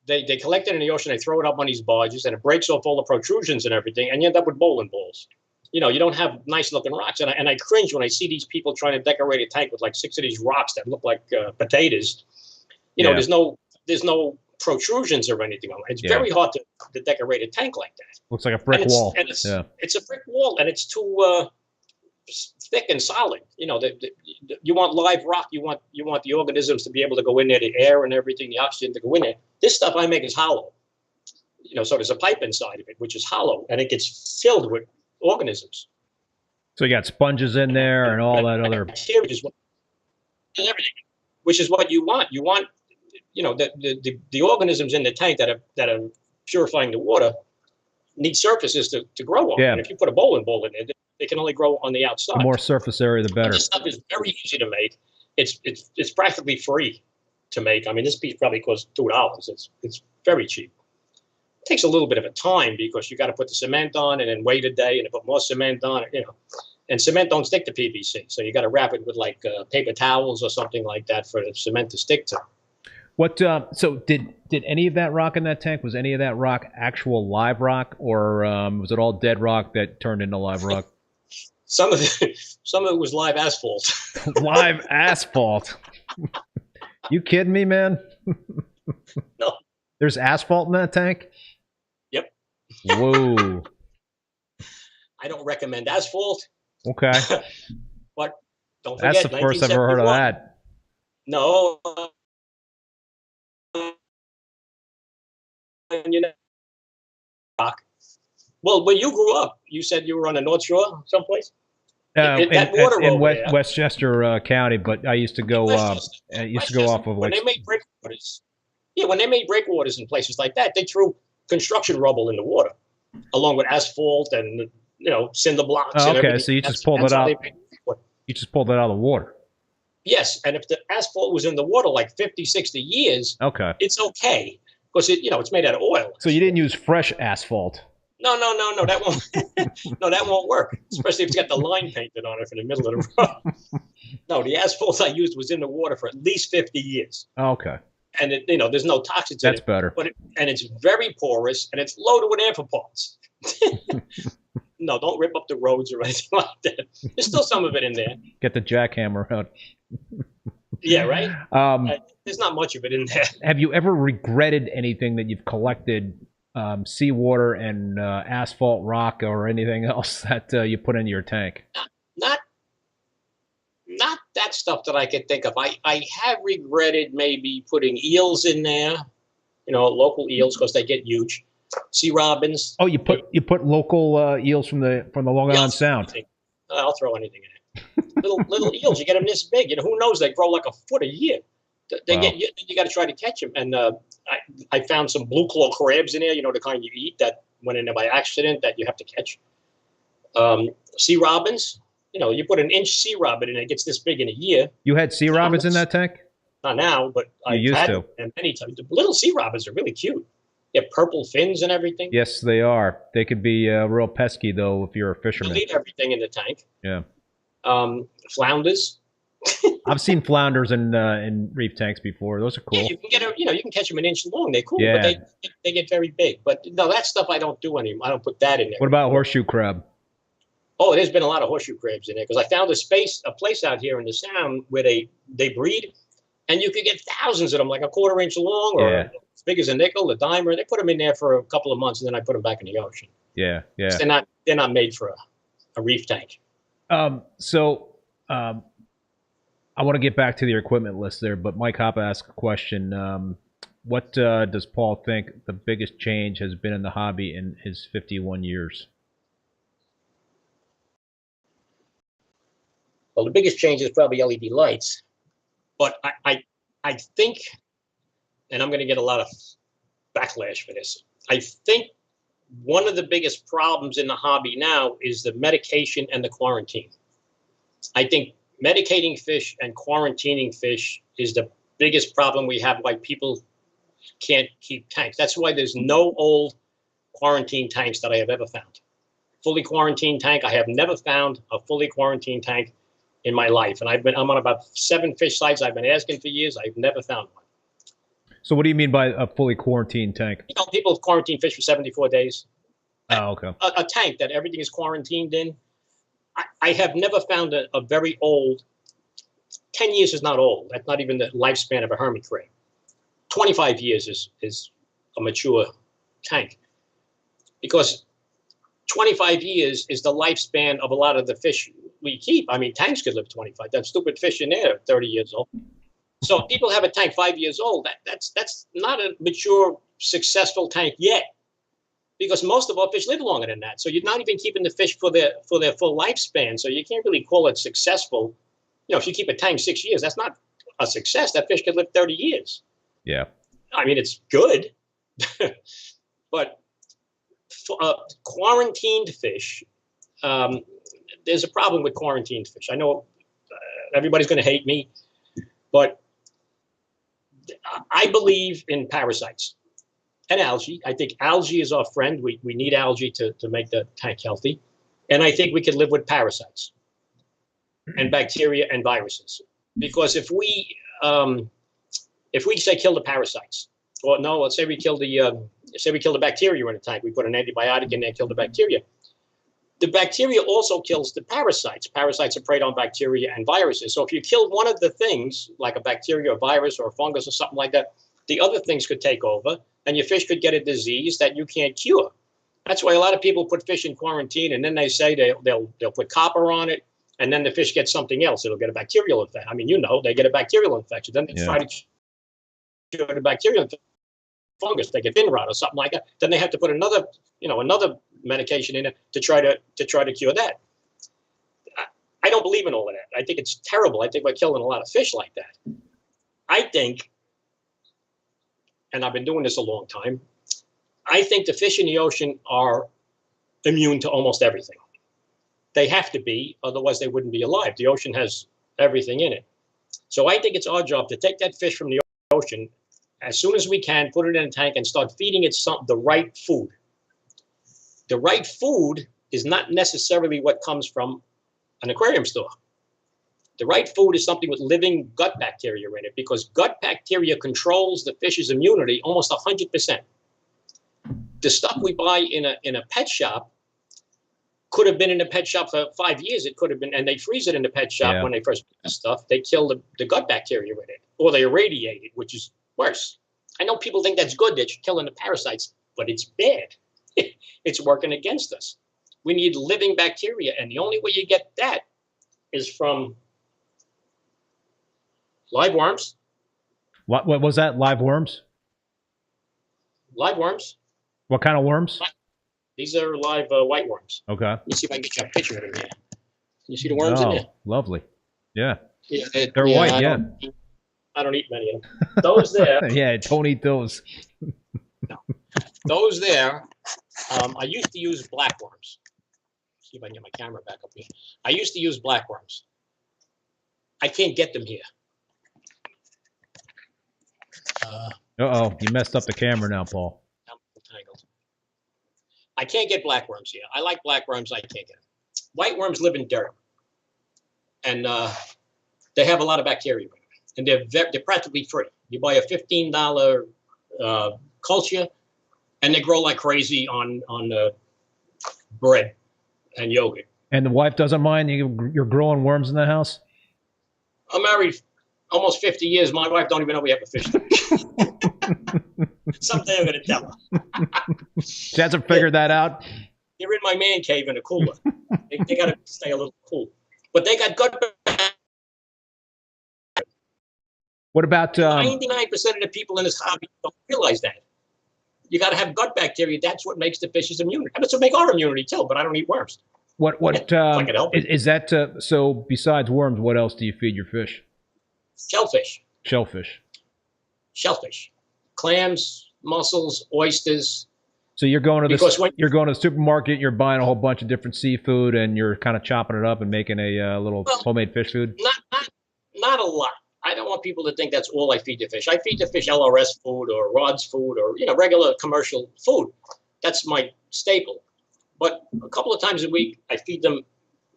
Speaker 3: they collect it in the ocean, they throw it up on these barges, and it breaks off all the protrusions and everything, and you end up with bowling balls. You don't have nice looking rocks. And I cringe when I see these people trying to decorate a tank with like 6 of these rocks that look like potatoes. There's no protrusions or anything on it. It's very hard to decorate a tank like that.
Speaker 2: Looks like a brick wall.
Speaker 3: It's a brick wall, and it's too thick and solid. You want live rock. You want the organisms to be able to go in there, the air and everything, the oxygen to go in there. This stuff I make is hollow. So there's a pipe inside of it, which is hollow, and it gets filled with organisms.
Speaker 2: So you got sponges in there and all that other
Speaker 3: everything, which is what you want. You want, the organisms in the tank that are purifying the water need surfaces to grow on.
Speaker 2: Yeah.
Speaker 3: And if you put a bowling ball in it, they can only grow on the outside.
Speaker 2: The more surface area, the better.
Speaker 3: This stuff is very easy to make. It's practically free to make. I mean, this piece probably costs $2. It's very cheap. It takes a little bit of a time because you got to put the cement on and then wait a day and then put more cement on it, and cement don't stick to PVC. So you got to wrap it with like paper towels or something like that for the cement to stick to.
Speaker 2: What, so did any of that rock in that tank, was any of that rock actual live rock, or was it all dead rock that turned into live rock?
Speaker 3: Some of it was live asphalt.
Speaker 2: Live asphalt. You kidding me, man?
Speaker 3: No.
Speaker 2: There's asphalt in that tank?
Speaker 3: Yep.
Speaker 2: Whoa.
Speaker 3: I don't recommend asphalt.
Speaker 2: Okay.
Speaker 3: But don't forget,
Speaker 2: that's the first I've ever heard of that.
Speaker 3: No. Well, when you grew up, you said you were on the North Shore someplace?
Speaker 2: In Westchester County, but I used to go off of
Speaker 3: when they made breakwaters. Yeah, when they made breakwaters in places like that, they threw construction rubble in the water, along with asphalt and cinder blocks.
Speaker 2: Oh,
Speaker 3: and
Speaker 2: okay,
Speaker 3: everything.
Speaker 2: so you just pulled it out. You just pulled it out of the water.
Speaker 3: Yes, and if the asphalt was in the water like 50, 60 years,
Speaker 2: okay,
Speaker 3: it's okay because it's made out of oil.
Speaker 2: So you didn't use fresh asphalt.
Speaker 3: No, that won't. No, that won't work. Especially if it's got the line painted on it for the middle of the road. No, the asphalt I used was in the water for at least 50 years.
Speaker 2: Okay.
Speaker 3: And there's no toxins in it.
Speaker 2: That's better.
Speaker 3: And it's very porous and it's loaded with amphipods. parts. No, don't rip up the roads or anything like that. There's still some of it in there.
Speaker 2: Get the jackhammer out.
Speaker 3: Yeah, right. There's not much of it in there.
Speaker 2: Have you ever regretted anything that you've collected? Seawater and asphalt rock or anything else that you put into your tank?
Speaker 3: Not that stuff that I can think of. I have regretted maybe putting eels in there, local eels because they get huge. Sea robins.
Speaker 2: Oh, you put local eels from the Long Island Sound.
Speaker 3: I'll throw anything in it. little eels, you get them this big. Who knows? They grow like a foot a year. They get you got to try to catch them. And I found some blue claw crabs in there. The kind you eat that went in there by accident that you have to catch. Sea robins. You put an inch sea robin and it gets this big in a year.
Speaker 2: You had sea robins in that tank?
Speaker 3: Not now, but I used to. And many times. The little sea robins are really cute. They have purple fins and everything.
Speaker 2: Yes, they are. They could be real pesky though if you're a fisherman.
Speaker 3: They'll eat everything in the tank.
Speaker 2: Yeah.
Speaker 3: Flounders.
Speaker 2: I've seen flounders in reef tanks before. Those are cool.
Speaker 3: Yeah, you can get you can catch them an inch long. They're cool,
Speaker 2: yeah.
Speaker 3: But they get very big. But no, that stuff I don't do anymore. I don't put that in there.
Speaker 2: What about horseshoe crab?
Speaker 3: Oh, there's been a lot of horseshoe crabs in there because I found a place out here in the Sound where they breed, and you could get thousands of them, like a quarter-inch long or as big as a nickel, a dimer. They put them in there for a couple of months, and then I put them back in the ocean.
Speaker 2: Yeah, yeah.
Speaker 3: They're not made for a reef tank.
Speaker 2: I want to get back to your equipment list there, but Mike Hoppa asked a question. What does Paul think the biggest change has been in the hobby in his 51 years?
Speaker 3: Well, the biggest change is probably LED lights. But I think, and I'm going to get a lot of backlash for this. I think one of the biggest problems in the hobby now is the medication and the quarantine. I think medicating fish and quarantining fish is the biggest problem we have, why people can't keep tanks. That's why there's no old quarantine tanks that I have ever found. Fully quarantined tank, I have never found a fully quarantined tank in my life. And I'm on about 7 fish sites. I've been asking for years. I've never found one.
Speaker 2: So what do you mean by a fully quarantined tank?
Speaker 3: You know, people quarantine fish for 74 days.
Speaker 2: Oh, okay.
Speaker 3: A tank that everything is quarantined in. I have never found a very old, 10 years is not old. That's not even the lifespan of a hermit crab. 25 years is a mature tank. Because 25 years is the lifespan of a lot of the fish we keep. I mean, tanks could live 25. That stupid fish in there are 30 years old. So people have a tank 5 years old. That's not a mature, successful tank yet, because most of our fish live longer than that. So you're not even keeping the fish for their full lifespan. So you can't really call it successful. You know, if you keep a tank 6 years, that's not a success. That fish could live 30 years.
Speaker 2: Yeah.
Speaker 3: I mean, it's good, but for, quarantined fish, there's a problem with quarantined fish. I know everybody's going to hate me, but I believe in parasites and algae. I think algae is our friend. We need algae to make the tank healthy. And I think we can live with parasites and bacteria and viruses. Because if we say kill the parasites, or no, let's say we kill the bacteria in a tank. We put an antibiotic in there, kill the bacteria. The bacteria also kills the parasites. Parasites are preyed on bacteria and viruses. So if you kill one of the things, like a bacteria, or virus, or a fungus, or something like that, the other things could take over, and your fish could get a disease that you can't cure. That's why a lot of people put fish in quarantine, and then they say they'll put copper on it, and then the fish gets something else. It'll get a bacterial infection. I mean, you know, they get a bacterial infection. Then they try to cure the bacterial infection. Fungus, they get fin rot or something like that. Then they have to put another medication in it to try to cure that. I don't believe in all of that. I think it's terrible. I think we're killing a lot of fish like that. I think, and I've been doing this a long time, I think the fish in the ocean are immune to almost everything. They have to be, otherwise they wouldn't be alive. The ocean has everything in it. So I think it's our job to take that fish from the ocean as soon as we can, put it in a tank and start feeding it the right food. The right food is not necessarily what comes from an aquarium store. The right food is something with living gut bacteria in it, because gut bacteria controls the fish's immunity almost 100%. The stuff we buy in a pet shop could have been in a pet shop for 5 years. It could have been, and they freeze it in the pet shop when they first put the stuff. They kill the gut bacteria in it, or they irradiate it, which is worse. I know people think that's good, that you're killing the parasites, but it's bad. It's working against us. We need living bacteria, and the only way you get that is from live worms.
Speaker 2: What was that? Live worms?
Speaker 3: Live worms.
Speaker 2: What kind of worms?
Speaker 3: These are live white worms.
Speaker 2: Okay.
Speaker 3: Let me see if I can get you a picture of them here. You see the worms in there?
Speaker 2: Lovely. Yeah.
Speaker 3: They're
Speaker 2: white, yeah.
Speaker 3: I don't eat many of them. Those there.
Speaker 2: Yeah, don't eat those.
Speaker 3: No. Those there, I used to use black worms. See if I can get my camera back up here. I used to use black worms. I can't get them here.
Speaker 2: Uh-oh, you messed up the camera now, Paul.
Speaker 3: I'm tangled. I can't get black worms here. I like black worms. I can't get them. White worms live in dirt, and they have a lot of bacteria in them. And they're practically free. You buy a $15 culture, and they grow like crazy on bread and yogurt. And
Speaker 2: the wife doesn't mind you're growing worms in the house?
Speaker 3: I'm married almost 50 years. My wife don't even know we have a fish tank. Someday I'm going to tell her.
Speaker 2: She hasn't figured that out?
Speaker 3: They're in my man cave in a cooler. They got to stay a little cool. But they got gut.
Speaker 2: What about
Speaker 3: 99% of the people in this hobby don't realize that. You got to have gut bacteria. That's what makes the fish's immunity. That's what makes our immunity too. But I don't eat worms.
Speaker 2: What is that? So besides worms, what else do you feed your fish?
Speaker 3: Shellfish.
Speaker 2: Shellfish.
Speaker 3: Shellfish. Clams, mussels, oysters.
Speaker 2: So you're going to
Speaker 3: Because
Speaker 2: you're going to the supermarket, you're buying a whole bunch of different seafood, and you're kind of chopping it up and making a little homemade fish food.
Speaker 3: Not a lot. I don't want people to think that's all I feed the fish. I feed the fish LRS food or rods food or regular commercial food. That's my staple. But a couple of times a week, I feed them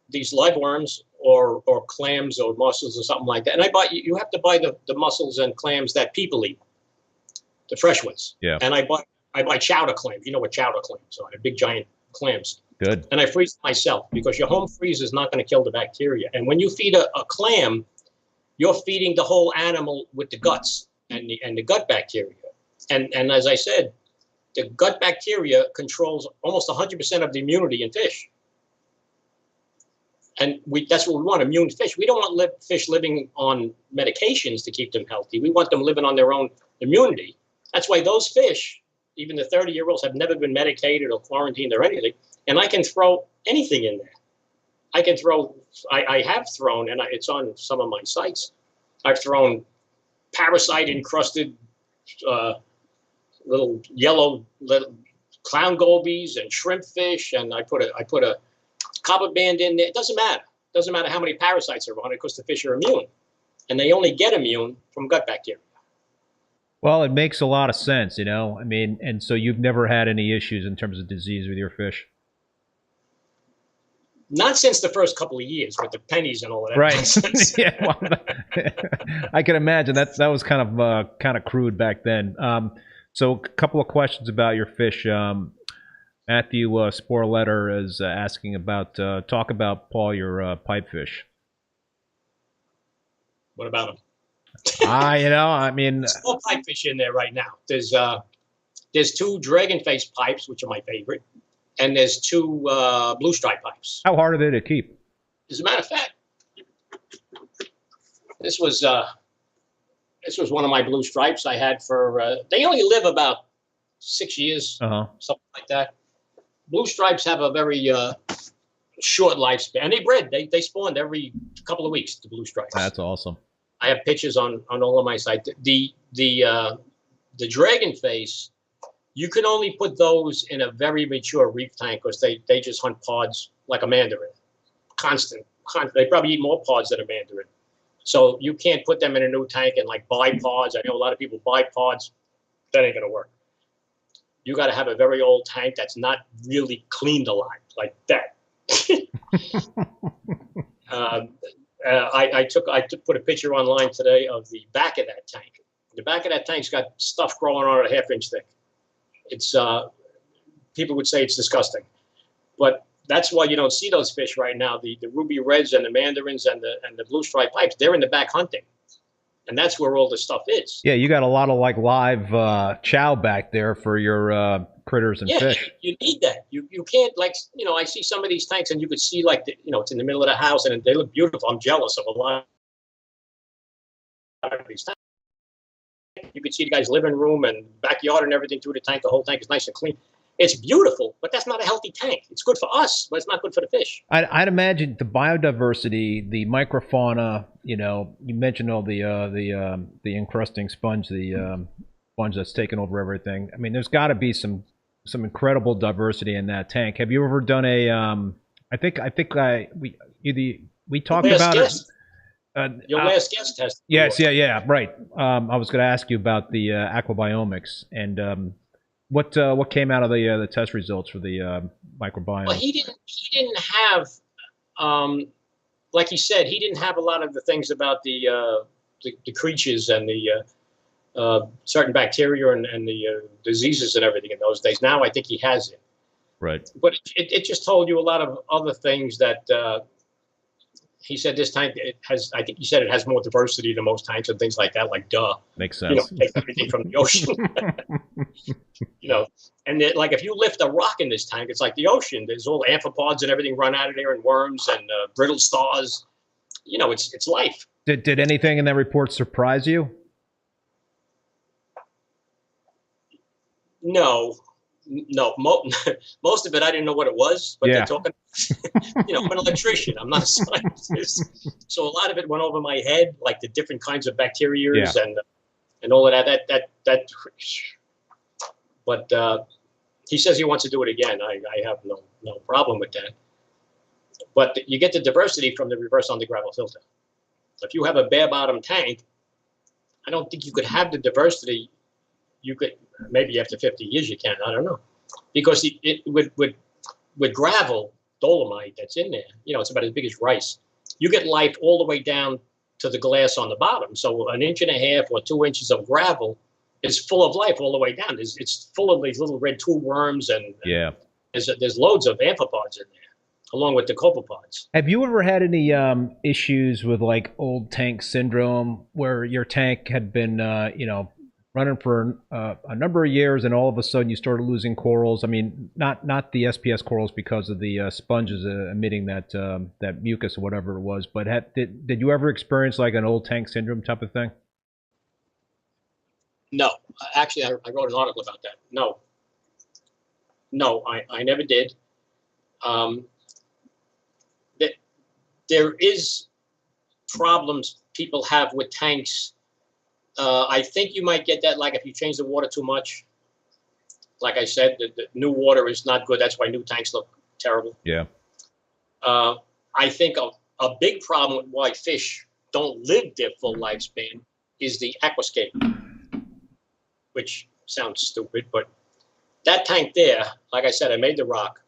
Speaker 3: these live worms or clams or mussels or something like that. And you have to buy the mussels and clams that people eat, the fresh ones.
Speaker 2: Yeah.
Speaker 3: And I buy chowder clams. You know what chowder clams are? They're big giant clams.
Speaker 2: Good.
Speaker 3: And I freeze them myself because your home freeze is not going to kill the bacteria. And when you feed a clam, you're feeding the whole animal with the guts and the gut bacteria. And as I said, the gut bacteria controls almost 100% of the immunity in fish. And that's what we want, immune fish. We don't want fish living on medications to keep them healthy. We want them living on their own immunity. That's why those fish, even the 30-year-olds, have never been medicated or quarantined or anything. And I can throw anything in there. I have thrown, and it's on some of my sites, I've thrown parasite-encrusted little yellow clown gobies and shrimp fish, and I put a copper band in there. It doesn't matter. It doesn't matter how many parasites are on it because the fish are immune. And they only get immune from gut bacteria.
Speaker 2: Well, it makes a lot of sense, I mean, and so you've never had any issues in terms of disease with your fish?
Speaker 3: Not since the first couple of years with the pennies and all of that.
Speaker 2: Right. Yeah, well, I can imagine that was kind of crude back then. So a couple of questions about your fish. Matthew Sporletter is asking about talk about, Paul, your pipefish.
Speaker 3: What about them?
Speaker 2: I mean,
Speaker 3: there's small pipefish in there right now. There's 2 dragon face pipes, which are my favorite. And there's 2 blue stripe pipes.
Speaker 2: How hard are they to keep?
Speaker 3: As a matter of fact, this was one of my blue stripes I had for. They only live about 6 years, something like that. Blue stripes have a very short lifespan, and they bred. They spawned every couple of weeks. The blue stripes.
Speaker 2: That's awesome. I
Speaker 3: have pictures on all of my site. The dragon face. You can only put those in a very mature reef tank because they just hunt pods like a mandarin. Constant. They probably eat more pods than a mandarin. So you can't put them in a new tank and like buy pods. I know a lot of people buy pods. That ain't going to work. You got to have a very old tank that's not really cleaned alive like that. I put a picture online today of the back of that tank. The back of that tank's got stuff growing on it 1/2 inch thick. It's people would say it's disgusting, but that's why you don't see those fish right now. The ruby reds and the mandarins and the blue stripe pipes, they're in the back hunting, and that's where all the stuff is.
Speaker 2: Yeah, you got a lot of like live chow back there for your critters and fish.
Speaker 3: You need that. You can't I see some of these tanks and you could see it's in the middle of the house and they look beautiful. I'm jealous of a lot of these tanks. You could see the guy's living room and backyard and everything through the tank. The whole tank is nice and clean. It's beautiful, but that's not a healthy tank. It's good for us, but it's not good for the fish.
Speaker 2: I'd imagine the biodiversity, the microfauna. You mentioned all the encrusting sponge, the sponge that's taken over everything. I mean, there's got to be some incredible diversity in that tank. Have you ever done a? We talked about it.
Speaker 3: Your last guest tested.
Speaker 2: Yes, yeah, right. I was going to ask you about the aquabiomics and what came out of the test results for the microbiome.
Speaker 3: Well, he didn't have, like he said, he didn't have a lot of the things about the creatures and the certain bacteria and the diseases and everything in those days. Now I think he has it.
Speaker 2: Right.
Speaker 3: But it just told you a lot of other things that. He said this tank, I think he said it has more diversity than most tanks and things like that, like duh.
Speaker 2: Makes sense.
Speaker 3: Take everything from the ocean. And like if you lift a rock in this tank, it's like the ocean. There's all amphipods and everything run out of there and worms and brittle stars. It's life.
Speaker 2: Did anything in that report surprise you?
Speaker 3: No. Most of it I didn't know what it was, but they're talking. I'm an electrician. I'm not a scientist, so a lot of it went over my head, like the different kinds of bacteria and all of that. That But he says he wants to do it again. I have no problem with that. But you get the diversity from the reverse undergravel filter. If you have a bare bottom tank, I don't think you could have the diversity. You could, maybe after 50 years you can, I don't know. Because with gravel, dolomite that's in there, it's about as big as rice. You get life all the way down to the glass on the bottom. So an inch and a half or 2 inches of gravel is full of life all the way down. It's full of these little red tool worms, and there's loads of amphipods in there, along with the copepods.
Speaker 2: Have you ever had any issues with like old tank syndrome, where your tank had been running for a number of years, and all of a sudden you started losing corals? I mean, not the SPS corals because of the sponges emitting that mucus or whatever it was, but did you ever experience like an old tank syndrome type of thing?
Speaker 3: No, actually, I wrote an article about that. No, I never did. There is problems people have with tanks. I think you might get that, like if you change the water too much. Like I said, the new water is not good. That's why new tanks look terrible.
Speaker 2: Yeah.
Speaker 3: I think a big problem with why fish don't live their full lifespan is the aquascape, which sounds stupid, but that tank there, like I said, I made the rock.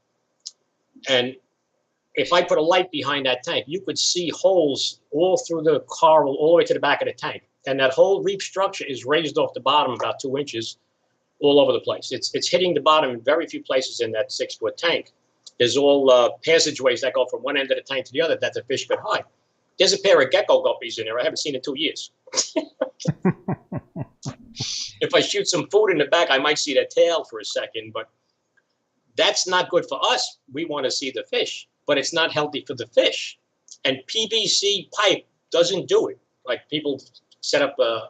Speaker 3: And if I put a light behind that tank, you could see holes all through the coral, all the way to the back of the tank. And that whole reef structure is raised off the bottom about 2 inches all over the place. It's hitting the bottom in very few places in that 6-foot tank. There's all passageways that go from one end of the tank to the other that the fish could hide. There's a pair of gecko guppies in there I haven't seen in 2 years. If I shoot some food in the back, I might see their tail for a second, but that's not good for us. We want to see the fish, but it's not healthy for the fish. And PVC pipe doesn't do it. Like people set up a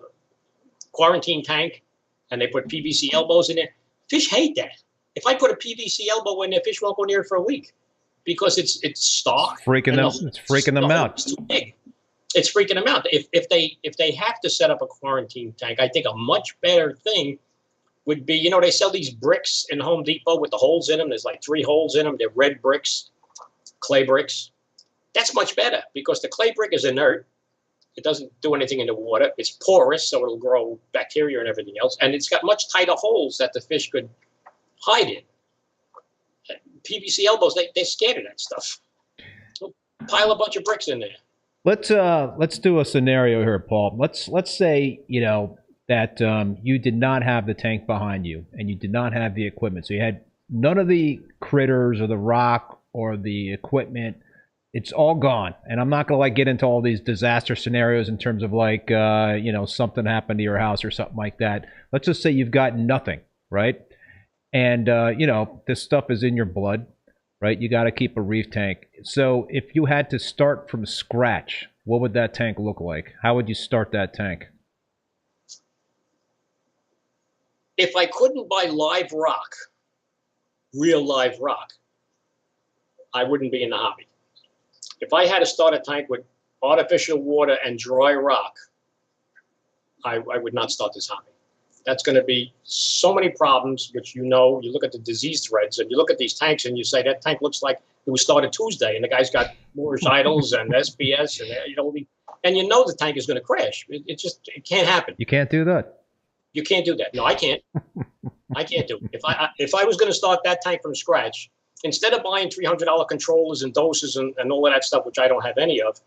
Speaker 3: quarantine tank and they put PVC elbows in there. Fish hate that. If I put a PVC elbow in there, fish won't go near it for a week because it's stark.
Speaker 2: It's freaking them out.
Speaker 3: It's too big. It's freaking them out. If they have to set up a quarantine tank, I think a much better thing would be, they sell these bricks in Home Depot with the holes in them. There's like 3 holes in them. They're red bricks, clay bricks. That's much better because the clay brick is inert. It doesn't do anything in the water. It's porous, so it'll grow bacteria and everything else. And it's got much tighter holes that the fish could hide in. PVC elbows, they're scared of that stuff. So pile a bunch of bricks in there.
Speaker 2: Let's do a scenario here, Paul. Let's say that you did not have the tank behind you and you did not have the equipment. So you had none of the critters or the rock or the equipment. It's all gone. And I'm not going to get into all these disaster scenarios in terms of something happened to your house or something like that. Let's just say you've got nothing, right? And this stuff is in your blood, right? You got to keep a reef tank. So if you had to start from scratch, what would that tank look like? How would you start that tank?
Speaker 3: If I couldn't buy live rock, real live rock, I wouldn't be in the hobby. If I had to start a tank with artificial water and dry rock, I would not start this hobby. That's going to be so many problems, which you look at the disease threads and you look at these tanks and you say, that tank looks like it was started Tuesday and the guy's got Moorish idols and SPS and the tank is going to crash. It can't happen.
Speaker 2: You can't do that.
Speaker 3: You can't do that. No, I can't. I can't do it. If I was going to start that tank from scratch, instead of buying $300 controllers and doses and all of that stuff, which I don't have any of,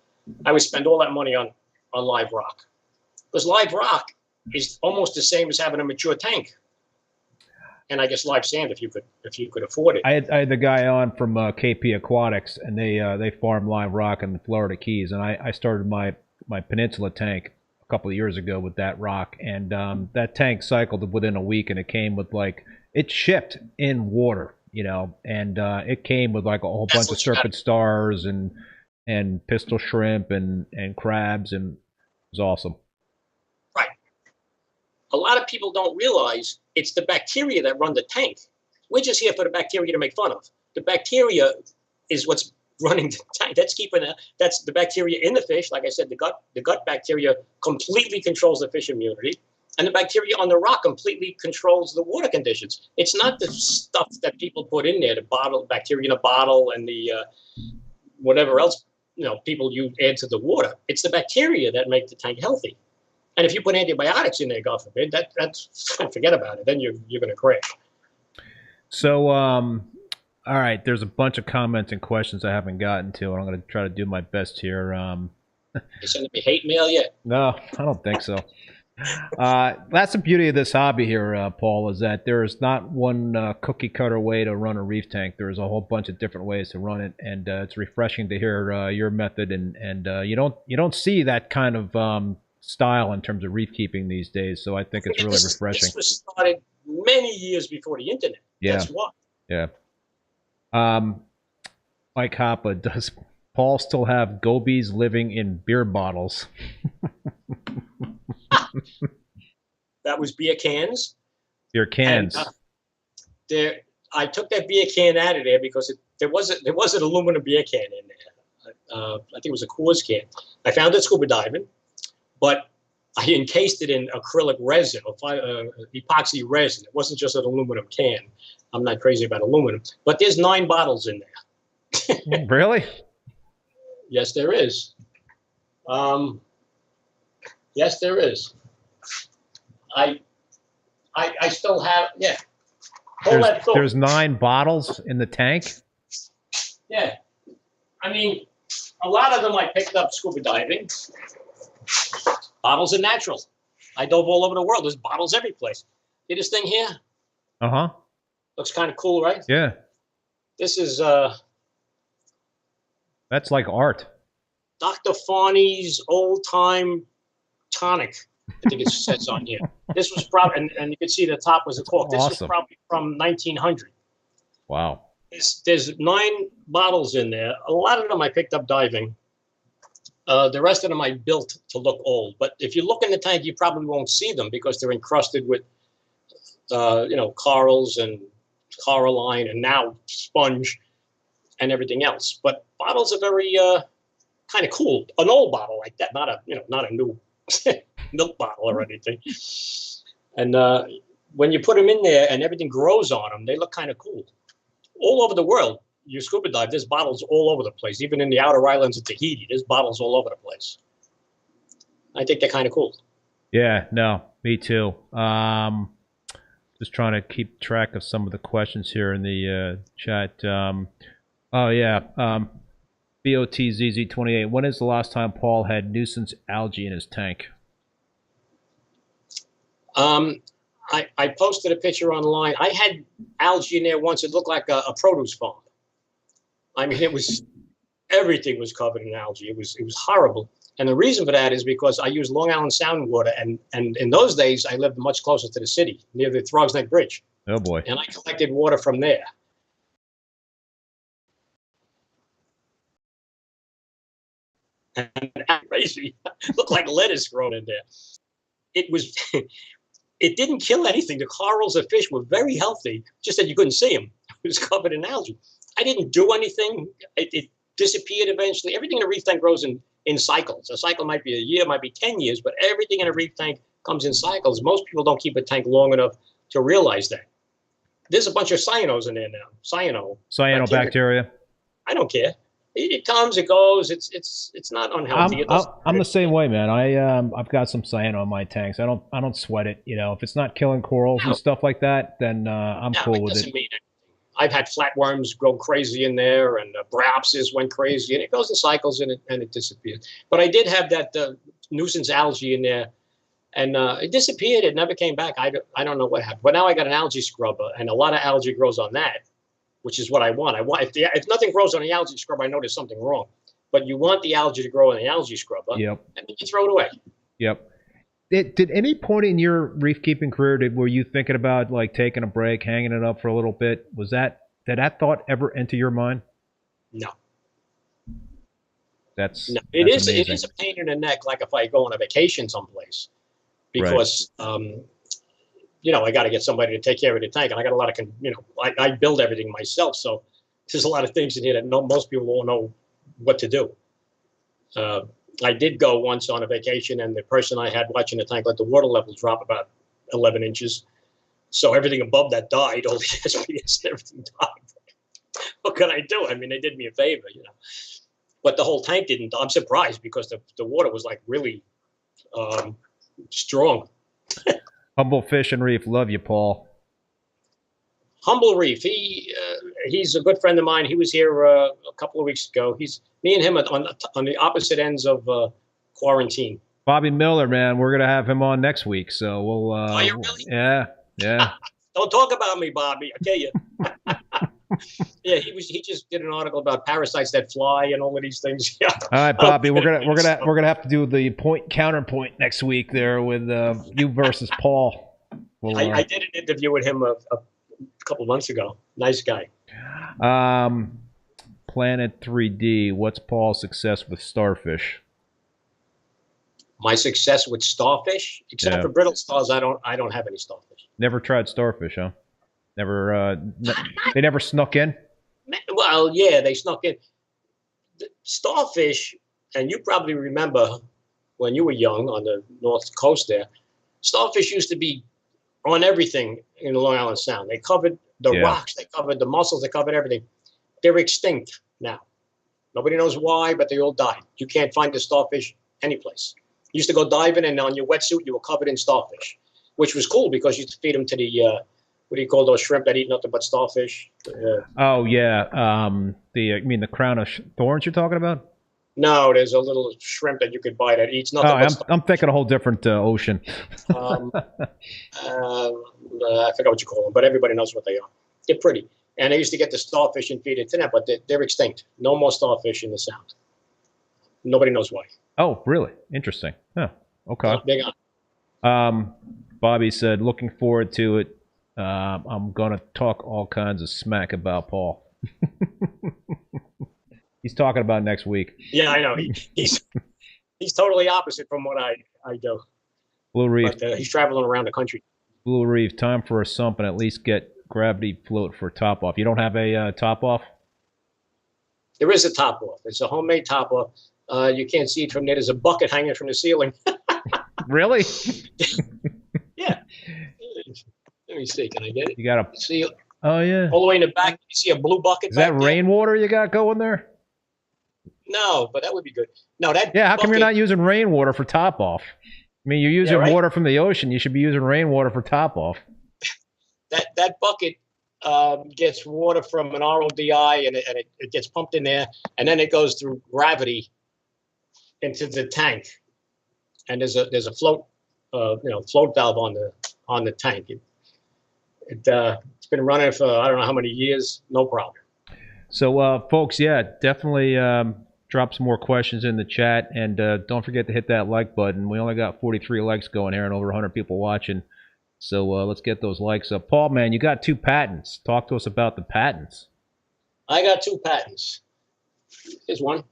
Speaker 3: I would spend all that money on live rock. Because live rock is almost the same as having a mature tank. And I guess live sand if you could afford it.
Speaker 2: I had the guy on from KP Aquatics, and they farm live rock in the Florida Keys, and I started my Peninsula tank a couple of years ago with that rock, and that tank cycled within a week, and it came with it shipped in water. And it came with a whole bunch of serpent stars and pistol shrimp and crabs, and it was awesome.
Speaker 3: Right. A lot of people don't realize it's the bacteria that run the tank. We're just here for the bacteria to make fun of. The bacteria is what's running the tank. That's the bacteria in the fish. Like I said, the gut bacteria completely controls the fish immunity. And the bacteria on the rock completely controls the water conditions. It's not the stuff that people put in there, the bottle, bacteria in a bottle, and the whatever else people you add to the water. It's the bacteria that make the tank healthy. And if you put antibiotics in there, God forbid, that's forget about it. Then you're going to crash.
Speaker 2: So, all right, there's a bunch of comments and questions I haven't gotten to, and I'm going to try to do my best here.
Speaker 3: You sending me hate mail yet?
Speaker 2: No, I don't think so. That's the beauty of this hobby here, Paul, is that there is not one cookie cutter way to run a reef tank. There's a whole bunch of different ways to run it, and it's refreshing to hear your method. And you don't see that kind of style in terms of reef keeping these days. So I think it's really refreshing.
Speaker 3: This was started many years before the internet.
Speaker 2: Yeah.
Speaker 3: That's why.
Speaker 2: Yeah. Mike Hoppa, does Paul still have gobies living in beer bottles?
Speaker 3: That was beer cans.
Speaker 2: Beer cans.
Speaker 3: And, I took that beer can out of there because there was an aluminum beer can in there. I think it was a Coors can. I found it scuba diving, but I encased it in acrylic resin or epoxy resin. It wasn't just an aluminum can. I'm not crazy about aluminum, but there's 9 bottles in there.
Speaker 2: Really?
Speaker 3: Yes, there is. Yes, there is. I still have, yeah.
Speaker 2: There's 9 bottles in the tank?
Speaker 3: Yeah. I mean, a lot of them I picked up scuba diving. Bottles are natural. I dove all over the world. There's bottles every place. See this thing here?
Speaker 2: Uh-huh.
Speaker 3: Looks kind of cool, right?
Speaker 2: Yeah.
Speaker 3: This is
Speaker 2: that's like art.
Speaker 3: Dr. Farney's old-time tonic. I think it says on here. This was probably, and you can see the top was a cork. This
Speaker 2: awesome.
Speaker 3: was probably from 1900.
Speaker 2: Wow.
Speaker 3: There's 9 bottles in there. A lot of them I picked up diving. The rest of them I built to look old. But if you look in the tank, you probably won't see them because they're encrusted with, corals and coralline and now sponge and everything else. But bottles are very kind of cool. An old bottle like that, not a new milk bottle or anything. And when you put them in there and everything grows on them, they look kind of cool. All over the world, you scuba dive, there's bottles all over the place. Even in the outer islands of Tahiti, there's bottles all over the place. I think they're kind of cool.
Speaker 2: Yeah, no, me too. Just trying to keep track of some of the questions here in the chat. BOTZZ28, when is the last time Paul had nuisance algae in his tank?
Speaker 3: I posted a picture online. I had algae in there once. It looked like a produce farm. I mean, everything was covered in algae. It was horrible. And the reason for that is because I used Long Island Sound water, and in those days I lived much closer to the city, near the Throgs Neck Bridge.
Speaker 2: Oh boy!
Speaker 3: And I collected water from there. And crazy, looked like lettuce grown in there. It didn't kill anything. The corals, the fish were very healthy. Just that you couldn't see them. It was covered in algae. I didn't do anything. It disappeared eventually. Everything in a reef tank grows in cycles. A cycle might be a year, might be 10 years, but everything in a reef tank comes in cycles. Most people don't keep a tank long enough to realize that. There's a bunch of cyanos in there now.
Speaker 2: Cyanobacteria.
Speaker 3: I don't care. It comes, it goes. It's not unhealthy.
Speaker 2: I'm the same way, man. I've got some cyano in my tanks. I don't sweat it. If it's not killing corals and stuff like that, then I'm cool with it.
Speaker 3: I've had flatworms go crazy in there, and bryopsis went crazy, and it goes in cycles, and it disappears. But I did have that nuisance algae in there, and it disappeared. It never came back. I don't know what happened. But now I got an algae scrubber, and a lot of algae grows on that, which is what I want. If nothing grows on the algae scrubber, I know there's something wrong. But you want the algae to grow on the algae scrubber, and then you throw it away.
Speaker 2: Yep. Did any point in your reef keeping career were you thinking about like taking a break, hanging it up for a little bit? Did that thought ever enter your mind?
Speaker 3: No.
Speaker 2: It
Speaker 3: is a pain in the neck, like if I go on a vacation someplace, because I got to get somebody to take care of the tank, and I got a lot of I build everything myself, so there's a lot of things in here that most people won't know what to do. I did go once on a vacation, and the person I had watching the tank let the water level drop about 11 inches. So everything above that died. All the SPS and everything died. What can I do? I mean, they did me a favor, you know. But the whole tank didn't. I'm surprised because the water was like really strong.
Speaker 2: Humble Fish and Reef, love you, Paul.
Speaker 3: Humble Reef, he's a good friend of mine. He was here a couple of weeks ago. Me and him on the opposite ends of quarantine.
Speaker 2: Bobby Miller, man, we're gonna have him on next week, so we'll.
Speaker 3: Are you really?
Speaker 2: Yeah.
Speaker 3: Don't talk about me, Bobby. I tell you. Yeah, he just did an article about parasites that fly and all of these things. Yeah.
Speaker 2: All right, Bobby, we're gonna have to do the counterpoint next week there with you versus Paul.
Speaker 3: I did an interview with him a couple months ago. Nice guy.
Speaker 2: Planet 3D. What's Paul's success with starfish?
Speaker 3: My success with starfish, except for brittle stars, I don't have any starfish.
Speaker 2: Never tried starfish, huh? Never. They never snuck in.
Speaker 3: Well, yeah, they snuck in. The starfish, and you probably remember when you were young on the north coast there. Starfish used to be on everything in the Long Island Sound. They covered the rocks, they covered the mussels, they covered everything. They're extinct now. Nobody knows why, but they all died. You can't find the starfish anyplace. You used to go diving, and on your wetsuit, you were covered in starfish, which was cool because you used to feed them to the, what do you call those shrimp that eat nothing but starfish?
Speaker 2: Oh, yeah. You mean the crown of thorns you're talking about?
Speaker 3: No, there's a little shrimp that you could buy that eats nothing but starfish.
Speaker 2: I'm thinking a whole different ocean.
Speaker 3: I forgot what you call them, but everybody knows what they are. They're pretty. And they used to get the starfish and feed it to them, but they're extinct. No more starfish in the Sound. Nobody knows why.
Speaker 2: Oh, really? Interesting. Huh. Okay.
Speaker 3: Big on.
Speaker 2: Bobby said, looking forward to it. I'm going to talk all kinds of smack about Paul. He's talking about next week.
Speaker 3: Yeah, I know. He's totally opposite from what I do.
Speaker 2: Blue Reef.
Speaker 3: But he's traveling around the country.
Speaker 2: Blue Reef, time for a sump and at least get gravity float for top off. You don't have a top off?
Speaker 3: There is a top off. It's a homemade top off. You can't see it from there. There's a bucket hanging from the ceiling.
Speaker 2: Really?
Speaker 3: Yeah. Let me see. Can I get it?
Speaker 2: You got
Speaker 3: to see it.
Speaker 2: Oh, yeah.
Speaker 3: All the way in the back, you see a blue bucket.
Speaker 2: Is that rainwater you got going there?
Speaker 3: No, but that would be good. No, that.
Speaker 2: Yeah, how come you're not using rainwater for top off? I mean, you're using water from the ocean. You should be using rainwater for top off.
Speaker 3: That bucket gets water from an RODI, and it gets pumped in there, and then it goes through gravity into the tank. And there's a float valve on the tank. It's been running for I don't know how many years, no problem.
Speaker 2: So, folks, definitely drop some more questions in the chat, and don't forget to hit that like button. We only got 43 likes going here and over 100 people watching, so let's get those likes up. Paul, man, you got 2 patents. Talk to us about the patents.
Speaker 3: I got 2 patents. Here's one.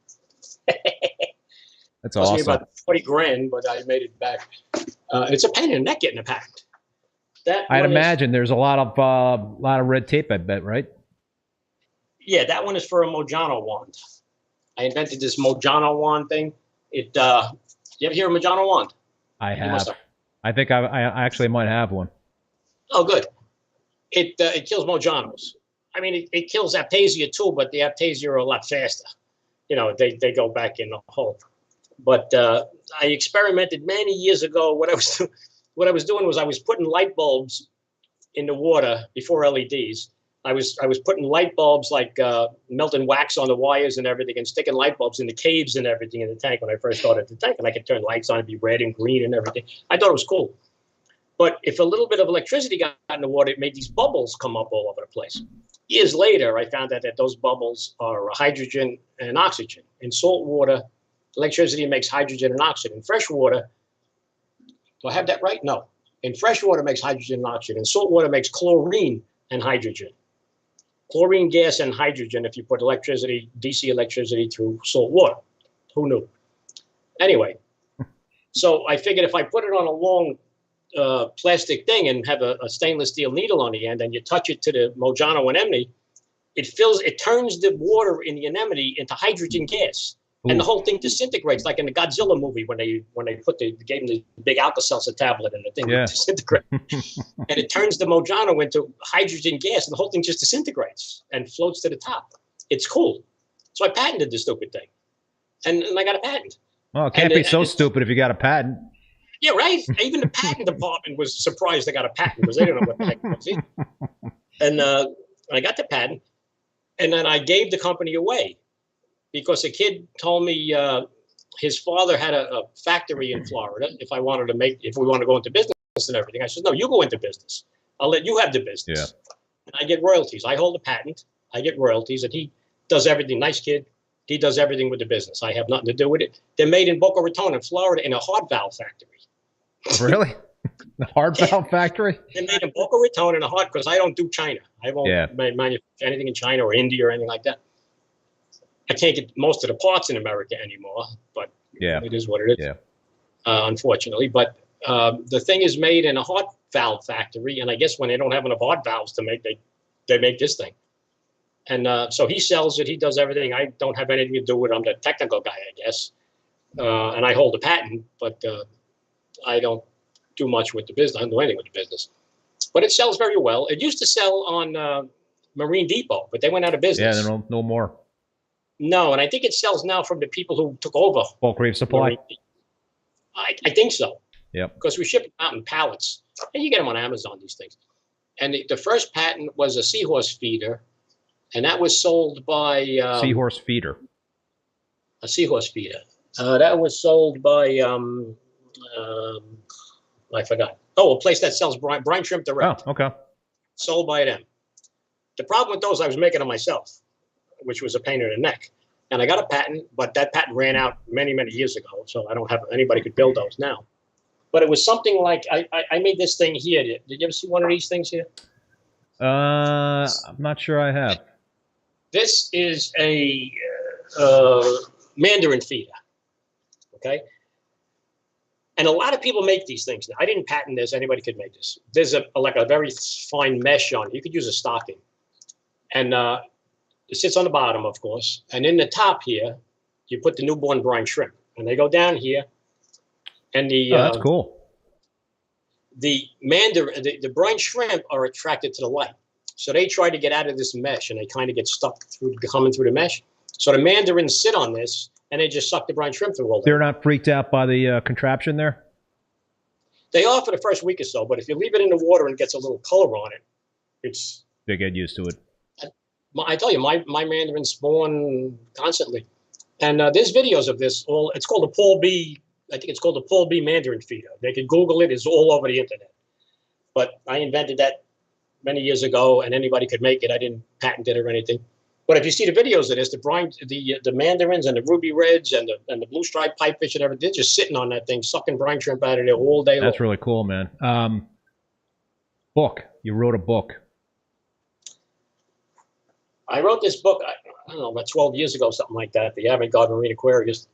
Speaker 2: That's awesome.
Speaker 3: Cost me about 20 grand, but I made it back. It's a pain in the neck getting a patent.
Speaker 2: I'd imagine there's a lot of red tape, I bet, right?
Speaker 3: Yeah, that one is for a Mojano wand. I invented this Mojano wand thing. You ever hear of Mojano wand?
Speaker 2: I have. I think I actually might have one.
Speaker 3: Oh, good. It kills Mojanos. I mean, it kills Aptasia too, but the Aptasia are a lot faster. You know, they go back in the hole. But I experimented many years ago. What I was doing was I was putting light bulbs in the water before LEDs. I was putting light bulbs, like melting wax on the wires and everything, and sticking light bulbs in the caves and everything in the tank when I first started the tank, and I could turn lights on and be red and green and everything. I thought it was cool. But if a little bit of electricity got in the water, it made these bubbles come up all over the place. Years later, I found out that those bubbles are hydrogen and oxygen. In salt water, electricity makes hydrogen and oxygen. In fresh water, do I have that right? No. In fresh water, makes hydrogen and oxygen. In salt water, makes chlorine and hydrogen. Chlorine gas and hydrogen if you put electricity, DC electricity through salt water. Who knew? Anyway, so I figured if I put it on a long plastic thing and have a stainless steel needle on the end, and you touch it to the Mojano anemone, it turns the water in the anemone into hydrogen gas. And the whole thing disintegrates, like in the Godzilla movie when they gave him the big Alka-Seltzer tablet and the thing would disintegrate. And it turns the Mojano into hydrogen gas, and the whole thing just disintegrates and floats to the top. It's cool. So I patented the stupid thing, and I got a patent.
Speaker 2: Well, it can't be so stupid if you got a patent.
Speaker 3: Yeah, right. Even the patent department was surprised I got a patent because they didn't know what the heck it was. And I got the patent, and then I gave the company away. Because a kid told me his father had a factory in Florida. If we wanted to go into business and everything, I said, no, you go into business. I'll let you have the business.
Speaker 2: Yeah.
Speaker 3: And I get royalties. I hold a patent. I get royalties, and he does everything. Nice kid. He does everything with the business. I have nothing to do with it. They're made in Boca Raton, in Florida, in a hard valve factory.
Speaker 2: Really? The hard valve factory?
Speaker 3: They're made in Boca Raton in a hard, because I don't do China. I won't manufacture anything in China or India or anything like that. I can't get most of the parts in America anymore, but it is what it is, unfortunately. But the thing is made in a hard valve factory, and I guess when they don't have enough hard valves to make, they make this thing. And so he sells it. He does everything. I don't have anything to do with it. I'm the technical guy, I guess. And I hold a patent, but I don't do much with the business. I don't do anything with the business. But it sells very well. It used to sell on Marine Depot, but they went out of business.
Speaker 2: Yeah, no more.
Speaker 3: No, and I think it sells now from the people who took over.
Speaker 2: Bulk Reef Supply?
Speaker 3: I think so.
Speaker 2: Yep.
Speaker 3: Because we ship them out in pallets. And you get them on Amazon, these things. And the first patent was a seahorse feeder. And that was sold by...
Speaker 2: seahorse feeder.
Speaker 3: A seahorse feeder. That was sold by... I forgot. Oh, a place that sells brine shrimp direct.
Speaker 2: Oh, okay.
Speaker 3: Sold by them. The problem with those, I was making them myself, which was a pain in the neck. And I got a patent, but that patent ran out many, many years ago. So I don't have anybody could build those now. But it was something like I made this thing here. Did you ever see one of these things here?
Speaker 2: I'm not sure I have.
Speaker 3: This is a mandarin feeder. Okay. And a lot of people make these things now. I didn't patent this. Anybody could make this. There's like a very fine mesh on it. You could use a stocking. And it sits on the bottom, of course. And in the top here, you put the newborn brine shrimp. And they go down here. And
Speaker 2: that's cool.
Speaker 3: The brine shrimp are attracted to the light. So they try to get out of this mesh, and they kind of get stuck coming through the mesh. So the mandarins sit on this, and they just suck the brine shrimp through all day.
Speaker 2: They're not freaked out by the contraption there?
Speaker 3: They are for the first week or so, but if you leave it in the water and it gets a little color on it,
Speaker 2: they get used to it.
Speaker 3: I tell you, my mandarins spawn constantly. And there's videos of this. It's called the Paul B. I think it's called the Paul B. Mandarin feeder. They can Google it. It's all over the internet. But I invented that many years ago, and anybody could make it. I didn't patent it or anything. But if you see the videos of this, the mandarins and the ruby reds and the blue striped pipefish and everything, they're just sitting on that thing, sucking brine shrimp out of there all day long.
Speaker 2: That's really cool, man. Book. You wrote a book.
Speaker 3: I wrote this book, I don't know, about 12 years ago, something like that, the Avant-Garde Marine Aquarist.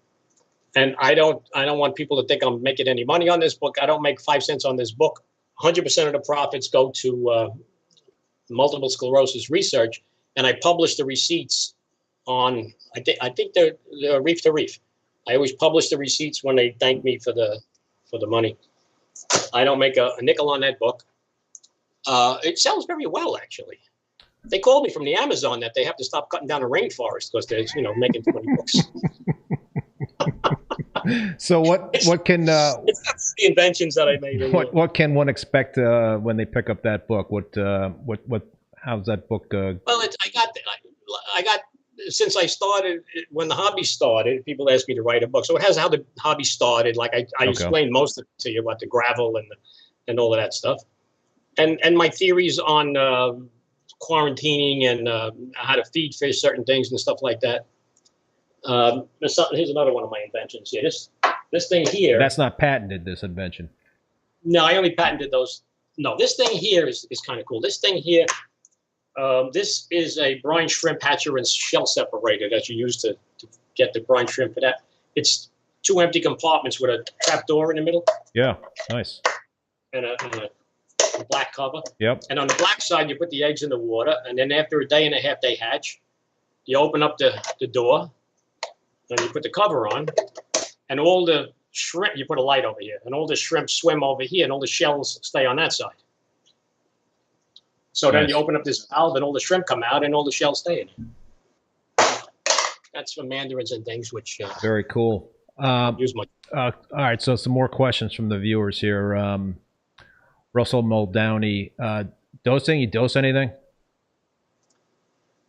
Speaker 3: And I don't want people to think I'm making any money on this book. I don't make 5 cents on this book. 100% of the profits go to multiple sclerosis research, and I publish the receipts on. I think they're Reef to Reef. I always publish the receipts when they thank me for the money. I don't make a nickel on that book. It sells very well, actually. They called me from the Amazon that they have to stop cutting down the rainforest because they're making too many books.
Speaker 2: So what can
Speaker 3: it's not the inventions that I made.
Speaker 2: What can one expect when they pick up that book? How's that book? Well,
Speaker 3: I got since I started when the hobby started. People asked me to write a book, so it has how the hobby started. Like I explained most of it to you about the gravel and all of that stuff, and my theories on quarantining and how to feed fish certain things and stuff like that. Here's another one of my inventions here. This thing here.
Speaker 2: That's not patented, this invention.
Speaker 3: No, I only patented those. No, this thing here is kind of cool. This thing here, this is a brine shrimp hatcher and shell separator that you use to get the brine shrimp for that. It's 2 empty compartments with a trap door in the middle.
Speaker 2: Yeah, nice.
Speaker 3: And a black cover.
Speaker 2: Yep.
Speaker 3: And on the black side, you put the eggs in the water, and then after a day and a half, they hatch. You open up the door. and you put the cover on, and all the shrimp, you put a light over here, and all the shrimp swim over here, and all the shells stay on that side. So then you open up this valve, and all the shrimp come out, and all the shells stay in it. That's for mandarins and things, which
Speaker 2: very cool.
Speaker 3: Use much.
Speaker 2: All right, so some more questions from the viewers here. Russell Muldowney, dosing? You dose anything?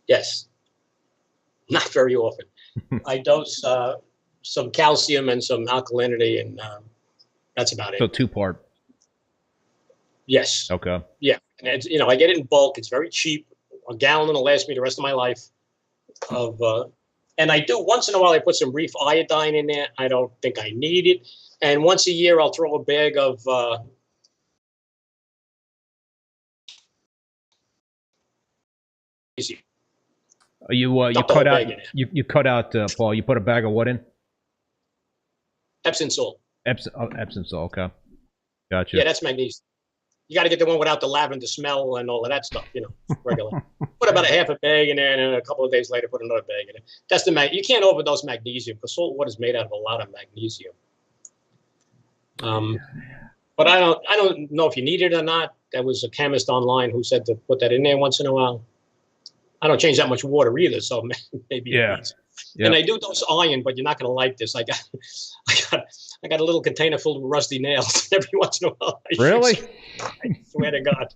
Speaker 3: Yes, not very often. I dose some calcium and some alkalinity, and that's about it.
Speaker 2: So 2-part.
Speaker 3: Yes.
Speaker 2: Okay.
Speaker 3: Yeah, and it's, I get it in bulk. It's very cheap. A gallon will last me the rest of my life. And I do once in a while. I put some Reef iodine in there. I don't think I need it. And once a year, I'll throw a bag of.
Speaker 2: You cut out you cut out Paul. You put a bag of what in?
Speaker 3: Epsom salt.
Speaker 2: Epsom salt. Okay, gotcha.
Speaker 3: Yeah, that's magnesium. You got to get the one without the lavender smell and all of that stuff. Regular. Put about a half a bag in there, and then a couple of days later, put another bag in it. That's the you can't overdose magnesium because salt water is made out of a lot of magnesium. But I don't know if you need it or not. There was a chemist online who said to put that in there once in a while. I don't change that much water either, so maybe.
Speaker 2: Yeah.
Speaker 3: And I do dose iron, but you're not going to like this. I got a little container filled with rusty nails. Every once in a while.
Speaker 2: Really?
Speaker 3: I swear to God.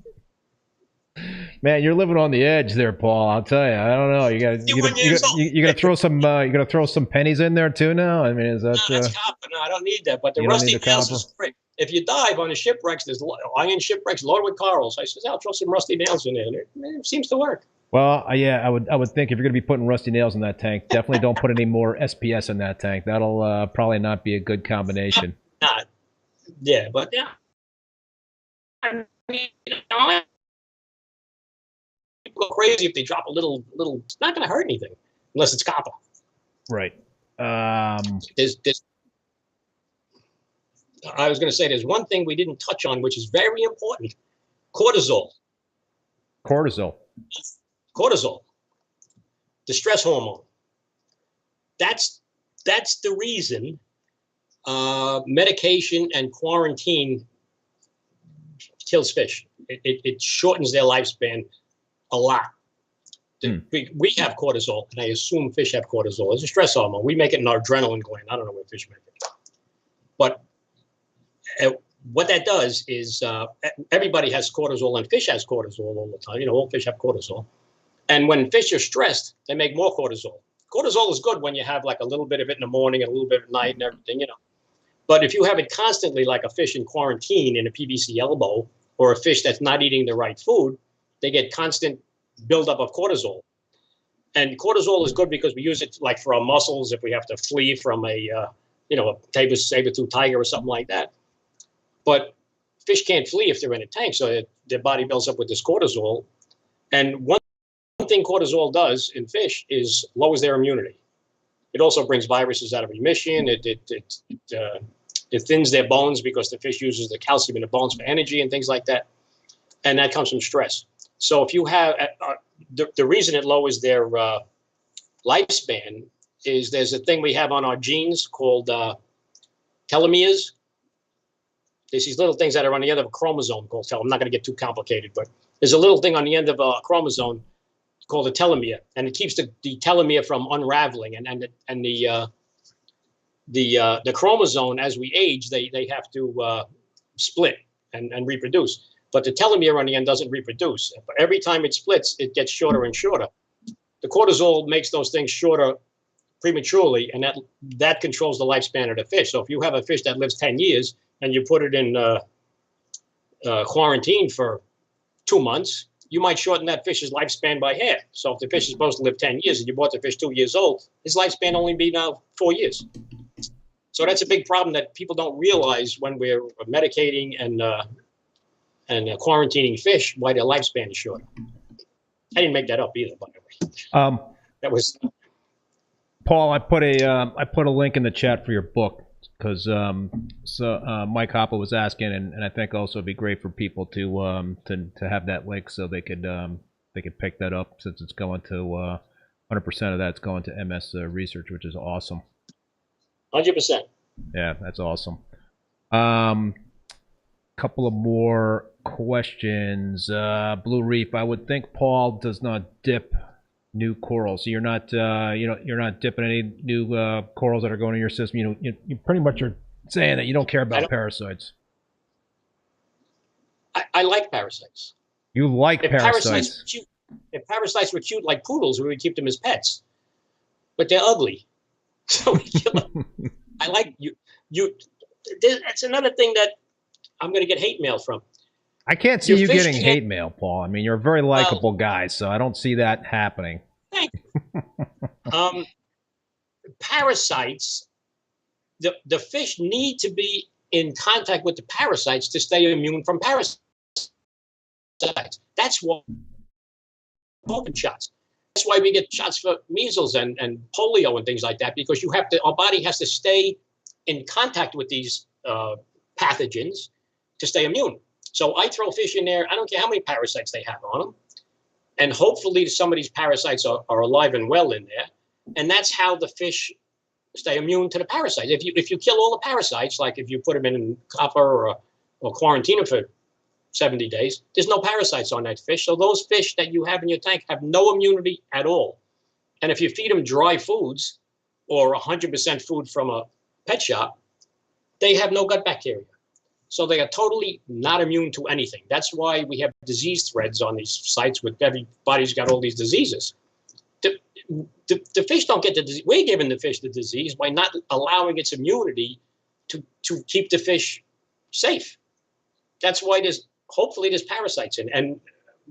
Speaker 2: Man, you're living on the edge there, Paul. I'll tell you. I don't know. You got to throw some. You got to throw some pennies in there too. Now, I mean, is that?
Speaker 3: No, that's copper. No, I don't need that. But the rusty nails is great. If you dive on the shipwrecks, there's iron shipwrecks loaded with corals. I says, I'll throw some rusty nails in there. And it seems to work.
Speaker 2: Well, yeah, I would think if you're going to be putting rusty nails in that tank, definitely don't put any more SPS in that tank. That'll probably not be a good combination.
Speaker 3: Not, yeah, but yeah. I mean, people go crazy if they drop a little. It's not going to hurt anything unless it's copper.
Speaker 2: Right.
Speaker 3: There's. I was going to say there's one thing we didn't touch on, which is very important: cortisol. Cortisol, the stress hormone. That's the reason medication and quarantine kills fish. It shortens their lifespan a lot. We have cortisol, and I assume fish have cortisol. It's a stress hormone. We make it in our adrenaline gland. I don't know where fish make it. But what that does is everybody has cortisol, and fish has cortisol all the time. All fish have cortisol. And when fish are stressed, they make more cortisol. Cortisol is good when you have like a little bit of it in the morning and a little bit at night and everything, But if you have it constantly, like a fish in quarantine in a PVC elbow, or a fish that's not eating the right food, they get constant buildup of cortisol. And cortisol is good because we use it like for our muscles if we have to flee from a saber-tooth tiger or something like that. But fish can't flee if they're in a tank, so their body builds up with this cortisol. And one thing cortisol does in fish is lowers their immunity. It also brings viruses out of remission. It thins their bones because the fish uses the calcium in the bones for energy and things like that. And that comes from stress. So if you have the reason it lowers their lifespan is there's a thing we have on our genes called telomeres. There's these little things that are on the end of a chromosome called telomere. I'm not going to get too complicated, but there's a little thing on the end of a chromosome called a telomere, and it keeps the telomere from unraveling. And the chromosome, as we age, they have to split and reproduce. But the telomere on the end doesn't reproduce. Every time it splits, it gets shorter and shorter. The cortisol makes those things shorter prematurely, and that controls the lifespan of the fish. So if you have a fish that lives 10 years and you put it in quarantine for 2 months, you might shorten that fish's lifespan by half. So if the fish is supposed to live 10 years and you bought the fish 2 years old, his lifespan only be now 4 years. So that's a big problem that people don't realize when we're medicating and quarantining fish, why their lifespan is shorter. I didn't make that up either, by the way. That was
Speaker 2: Paul. I put a link in the chat for your book because Mike Hopper was asking, and I think also it'd be great for people to have that link so they could pick that up since it's going to 100% of that's going to MS research, which is awesome.
Speaker 3: 100%.
Speaker 2: Yeah, that's awesome. Couple of more questions. Blue Reef. I would think Paul does not dip new corals. So you're not, you're not dipping any new corals that are going in your system. You pretty much are saying that you don't care about parasites.
Speaker 3: I like parasites.
Speaker 2: You like parasites.
Speaker 3: If parasites were cute like poodles, we would keep them as pets. But they're ugly. So we kill them. I like you. That's another thing that I'm going to get hate mail from.
Speaker 2: I can't see you getting hate mail, Paul. I mean, you're a very likable guy, so I don't see that happening.
Speaker 3: Thank you. Parasites, the fish need to be in contact with the parasites to stay immune from parasites. That's why open shots. That's why we get shots for measles and polio and things like that, because our body has to stay in contact with these pathogens to stay immune. So I throw fish in there. I don't care how many parasites they have on them. And hopefully some of these parasites are alive and well in there. And that's how the fish stay immune to the parasites. If you kill all the parasites, like if you put them in copper or quarantine them for 70 days, there's no parasites on that fish. So those fish that you have in your tank have no immunity at all. And if you feed them dry foods or 100% food from a pet shop, they have no gut bacteria. So they are totally not immune to anything. That's why we have disease threads on these sites with everybody's got all these diseases. The fish don't get the disease. We're giving the fish the disease by not allowing its immunity to keep the fish safe. That's why hopefully there's parasites in. And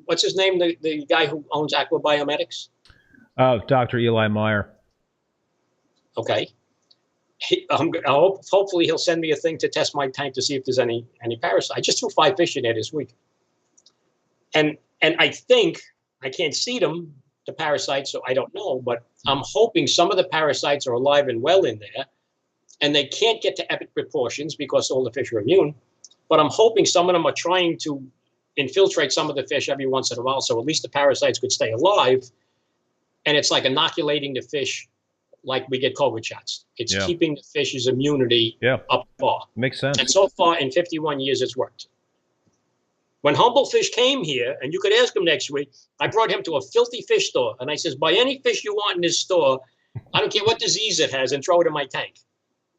Speaker 3: what's his name? The guy who owns Aquabiomedics?
Speaker 2: Oh, Dr. Eli Meyer.
Speaker 3: Okay. Hopefully he'll send me a thing to test my tank to see if there's any parasites. I just threw 5 fish in there this week. And I think, I can't see them, the parasites, so I don't know, but I'm hoping some of the parasites are alive and well in there, and they can't get to epic proportions because all the fish are immune. But I'm hoping some of them are trying to infiltrate some of the fish every once in a while, so at least the parasites could stay alive. And it's like inoculating the fish like we get COVID shots. It's keeping the fish's immunity up far.
Speaker 2: Makes sense.
Speaker 3: And so far, in 51 years, it's worked. When Humble Fish came here, and you could ask him next week, I brought him to a filthy fish store. And I says, buy any fish you want in this store. I don't care what disease it has, and throw it in my tank.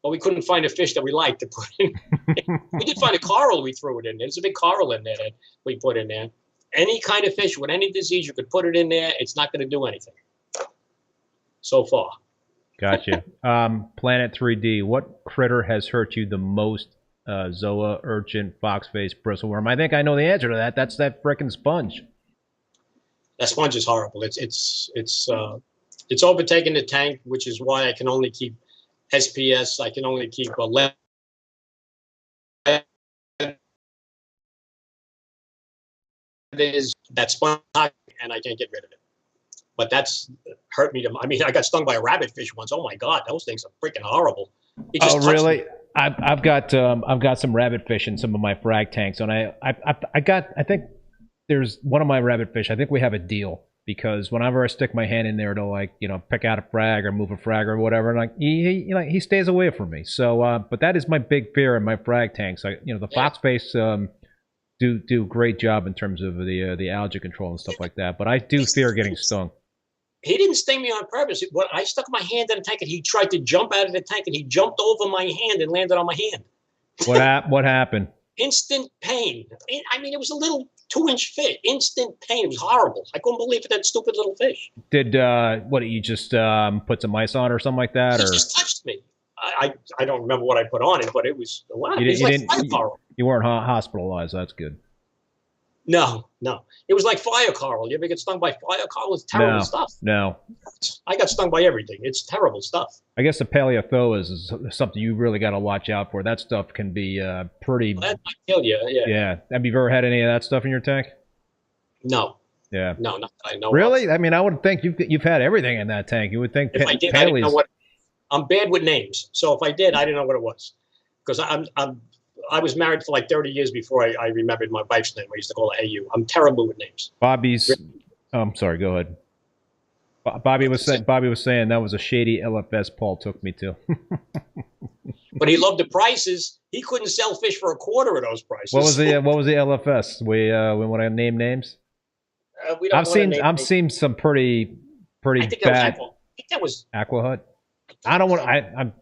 Speaker 3: But we couldn't find a fish that we liked to put in. We did find a coral, we threw it in there. There's a big coral in there that we put in there. Any kind of fish with any disease, you could put it in there. It's not going to do anything. So far.
Speaker 2: Gotcha. Planet 3D, what critter has hurt you the most? Zoa, urchin, foxface, bristleworm. I think I know the answer to that. That's that frickin' sponge. That
Speaker 3: sponge is horrible. It's overtaken the tank, which is why I can only keep SPS. I can only keep 11. That sponge, and I can't get rid of it. But that's hurt me. I mean, I got stung by a rabbitfish once. Oh my God, those things are freaking horrible.
Speaker 2: Oh really? I've got some rabbitfish in some of my frag tanks, and I think there's one of my rabbitfish. I think we have a deal because whenever I stick my hand in there to pick out a frag or move a frag or whatever, and he stays away from me. So but that is my big fear in my frag tanks. The foxface do a great job in terms of the algae control and stuff like that. But I do fear getting stung.
Speaker 3: He didn't sting me on purpose. I stuck my hand in the tank, and he tried to jump out of the tank, and he jumped over my hand and landed on my hand.
Speaker 2: What happened?
Speaker 3: Instant pain. I mean, it was a little 2-inch fish. Instant pain. It was horrible. I couldn't believe it, that stupid little fish.
Speaker 2: Did you just put some ice on or something like that?
Speaker 3: He just touched me. I don't remember what I put on it, but it was a lot. You
Speaker 2: weren't hospitalized. That's good.
Speaker 3: No. It was like fire coral. You ever get stung by fire coral? It's terrible stuff.
Speaker 2: No.
Speaker 3: I got stung by everything. It's terrible stuff.
Speaker 2: I guess the paleothoas is something you really got to watch out for. That stuff can be pretty...
Speaker 3: That might kill you,
Speaker 2: Yeah. Have you ever had any of that stuff in your tank?
Speaker 3: No.
Speaker 2: Yeah.
Speaker 3: No, not that I know
Speaker 2: Really?
Speaker 3: of.
Speaker 2: I mean, I would think you've had everything in that tank. You would think...
Speaker 3: If I did, I didn't know what... I'm bad with names. So if I did, I didn't know what it was. Because I was married for like 30 years before I remembered my wife's name. I used to call her AU. I'm terrible with names.
Speaker 2: Bobby's... I'm sorry, go ahead. Bobby was saying that was a shady LFS Paul took me to.
Speaker 3: But he loved the prices. He couldn't sell fish for a quarter of those prices.
Speaker 2: What was the LFS? We want to name names. I've seen some pretty bad.
Speaker 3: I think that was
Speaker 2: Aqua Hut. I don't want.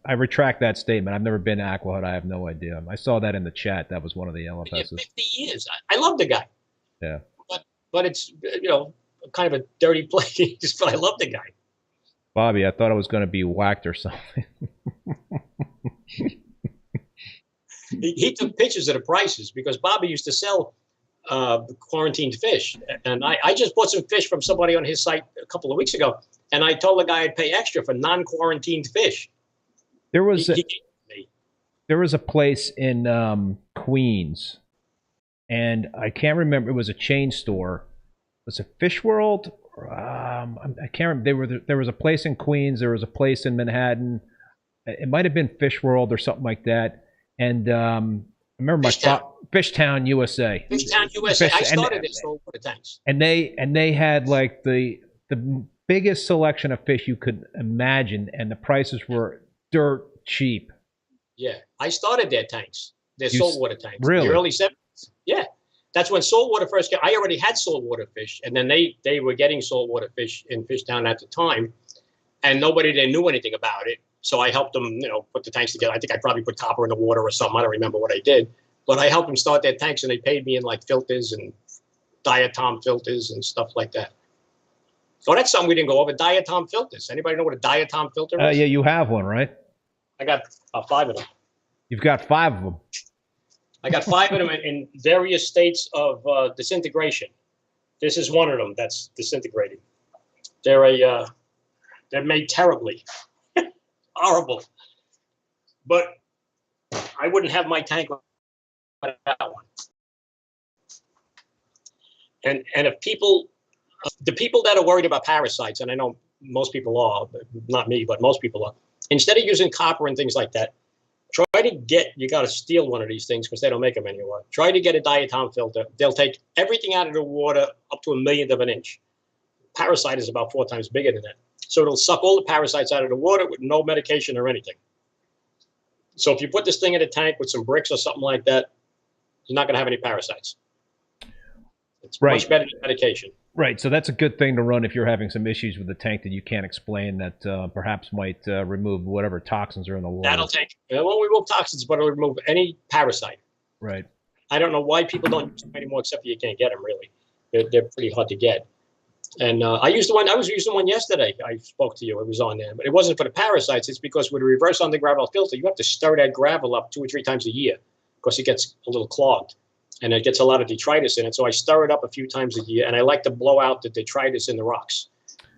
Speaker 2: I retract that statement. I've never been to Aqua Hut. I have no idea. I saw that in the chat. That was one of the LFSs.
Speaker 3: 50 years. I love the guy.
Speaker 2: Yeah.
Speaker 3: But it's kind of a dirty place. But I love the guy.
Speaker 2: Bobby, I thought I was going to be whacked or something.
Speaker 3: He took pictures of the prices because Bobby used to sell quarantined fish, and I just bought some fish from somebody on his site a couple of weeks ago, and I told the guy I'd pay extra for non-quarantined fish.
Speaker 2: There was a place in Queens, and I can't remember. It was a chain store. Was it Fish World? I can't remember. There was a place in Queens. There was a place in Manhattan. It might have been Fish World or something like that. And I remember Fishtown, USA.
Speaker 3: Fishtown, USA. I started it for the tanks.
Speaker 2: And they had like the biggest selection of fish you could imagine, and the prices were dirt cheap.
Speaker 3: Yeah, I started their tanks, their saltwater tanks.
Speaker 2: Really?
Speaker 3: In the early 70s. Yeah. That's when saltwater first came. I already had saltwater fish, and then they were getting saltwater fish in Fishtown at the time, and nobody there knew anything about it. So I helped them, put the tanks together. I think I probably put copper in the water or something. I don't remember what I did, but I helped them start their tanks, and they paid me in like filters and diatom filters and stuff like that. So that's something we didn't go over. Diatom filters. Anybody know what a diatom filter is?
Speaker 2: Yeah, you have one, right?
Speaker 3: I got 5 of them.
Speaker 2: You've got 5 of them.
Speaker 3: I got 5 of them in various states of disintegration. This is one of them that's disintegrating. They're made terribly. Horrible. But I wouldn't have my tank without one. And if the people that are worried about parasites, and I know most people are, but not me, but most people are, instead of using copper and things like that, you got to steal one of these things because they don't make them anymore. Try to get a diatom filter. They'll take everything out of the water up to 1/1,000,000th of an inch. Parasite is about 4 times bigger than that. So it'll suck all the parasites out of the water with no medication or anything. So if you put this thing in a tank with some bricks or something like that, you're not going to have any parasites. It's much better than medication.
Speaker 2: Right. So that's a good thing to run if you're having some issues with the tank that you can't explain that perhaps might remove whatever toxins are in the water.
Speaker 3: That'll take. It won't remove toxins, but it'll remove any parasite.
Speaker 2: Right.
Speaker 3: I don't know why people don't use them anymore, except you can't get them really. They're pretty hard to get. And I used the one. I was using one yesterday. I spoke to you. It was on there, but it wasn't for the parasites. It's because with a reverse undergravel filter, you have to stir that gravel up 2 or 3 times a year because it gets a little clogged, and it gets a lot of detritus in it. So I stir it up a few times a year, and I like to blow out the detritus in the rocks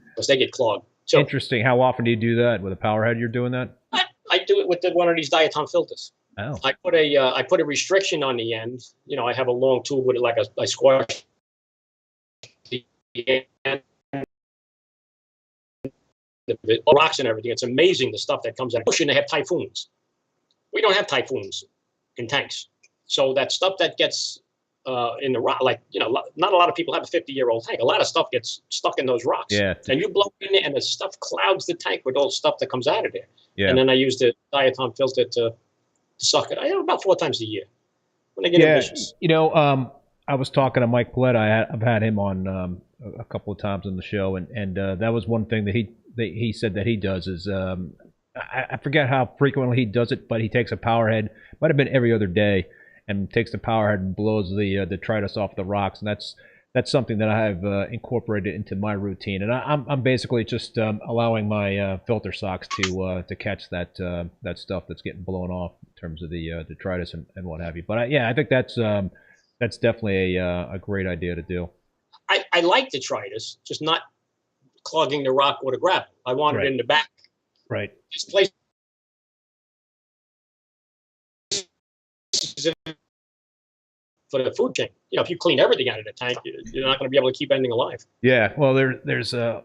Speaker 3: because they get clogged. So,
Speaker 2: interesting. How often do you do that with a power head? You're doing that?
Speaker 3: I do it with one of these diatom filters.
Speaker 2: Oh.
Speaker 3: I put a restriction on the end. I have a long tool with it, like I squash the end. The rocks and everything. It's amazing the stuff that comes out. Ocean, they have typhoons. We don't have typhoons in tanks. So that stuff that gets in the rock, not a lot of people have a 50-year-old tank. A lot of stuff gets stuck in those rocks.
Speaker 2: Yeah.
Speaker 3: And you blow in there, and the stuff clouds the tank with all the stuff that comes out of there.
Speaker 2: Yeah.
Speaker 3: And then I use the diatom filter to suck it. I have about 4 times a year when I get ambitious.
Speaker 2: I was talking to Mike Paulette. I've had him on a couple of times on the show, and that was one thing that he said that he does is I forget how frequently he does it, but he takes a power head, might have been every other day, and takes the power head and blows the detritus off the rocks, and that's something that I have incorporated into my routine, and I'm basically just allowing my filter socks to catch that stuff that's getting blown off in terms of the detritus and what have you. But I think that's definitely a great idea to do.
Speaker 3: I like detritus, just not clogging the rock or the gravel. I want it in the back.
Speaker 2: Right.
Speaker 3: This place for the food chain. If you clean everything out of the tank, you're not going to be able to keep anything alive.
Speaker 2: Yeah. Well, there's a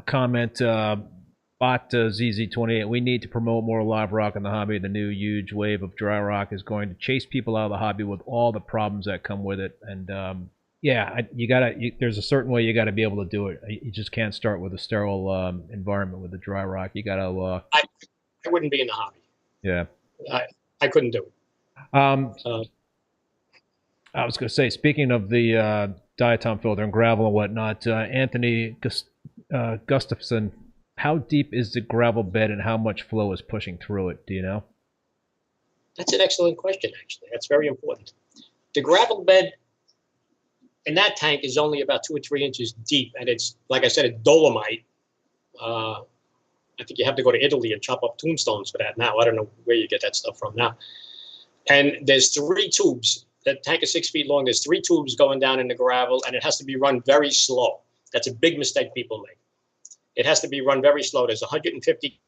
Speaker 2: comment. Bot ZZ28. We need to promote more live rock in the hobby. The new huge wave of dry rock is going to chase people out of the hobby with all the problems that come with it. And there's a certain way you gotta be able to do it. You just can't start with a sterile environment with the dry rock. You gotta.
Speaker 3: I wouldn't be in the hobby.
Speaker 2: Yeah.
Speaker 3: I couldn't do it.
Speaker 2: I was gonna say, speaking of the diatom filter and gravel and whatnot, Anthony Gustafson, how deep is the gravel bed and how much flow is pushing through it? Do you know?
Speaker 3: That's an excellent question, actually. That's very important. The gravel bed in that tank is only about 2 or 3 inches deep, and it's, like I said, it's dolomite. I think you have to go to Italy and chop up tombstones for that now. I don't know where you get that stuff from now. And there's 3 tubes. That tank is 6 feet long. There's 3 tubes going down in the gravel, and it has to be run very slow. That's a big mistake people make. It has to be run very slow. There's 150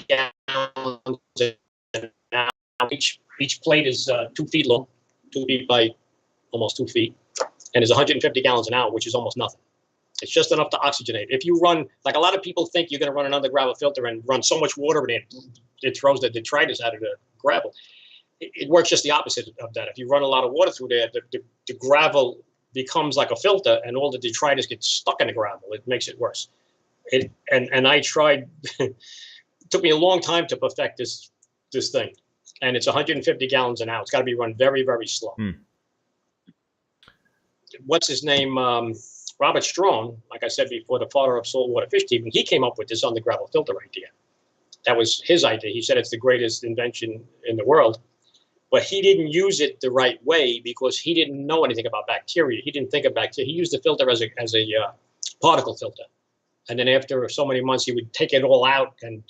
Speaker 3: gallons an hour. Each plate is 2 feet long, 2 feet by almost 2 feet. And there's 150 gallons an hour, which is almost nothing. It's just enough to oxygenate. If you run, like a lot of people think you're going to run another gravel filter and run so much water in it throws the detritus out of the gravel. It works just the opposite of that. If you run a lot of water through there, the gravel becomes like a filter and all the detritus gets stuck in the gravel. It makes it worse. And I tried, it took me a long time to perfect this thing. And it's 150 gallons an hour. It's got to be run very, very slow. What's his name? Robert Strong, like I said before, the father of saltwater fish keeping, he came up with this on the gravel filter idea. That was his idea. He said it's the greatest invention in the world. But he didn't use it the right way because he didn't know anything about bacteria. He didn't think of bacteria. He used the filter as a particle filter. And then after so many months, he would take it all out and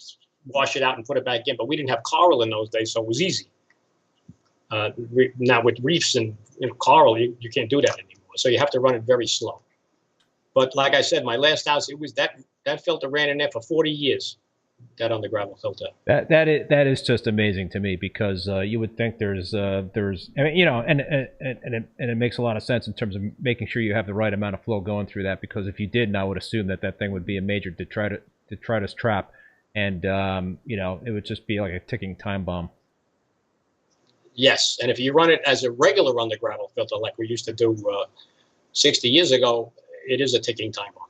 Speaker 3: wash it out and put it back in. But we didn't have coral in those days, so it was easy. Now with reefs and coral, you can't do that anymore. So you have to run it very slow. But like I said, my last house, it was that filter ran in there for 40 years. That on the gravel filter. That
Speaker 2: is just amazing to me because you would think there's I mean, and it makes a lot of sense in terms of making sure you have the right amount of flow going through that, because if you didn't, I would assume that thing would be a major detritus trap, and it would just be like a ticking time bomb.
Speaker 3: Yes, and if you run it as a regular on the gravel filter like we used to do 60 years ago, it is a ticking time bomb,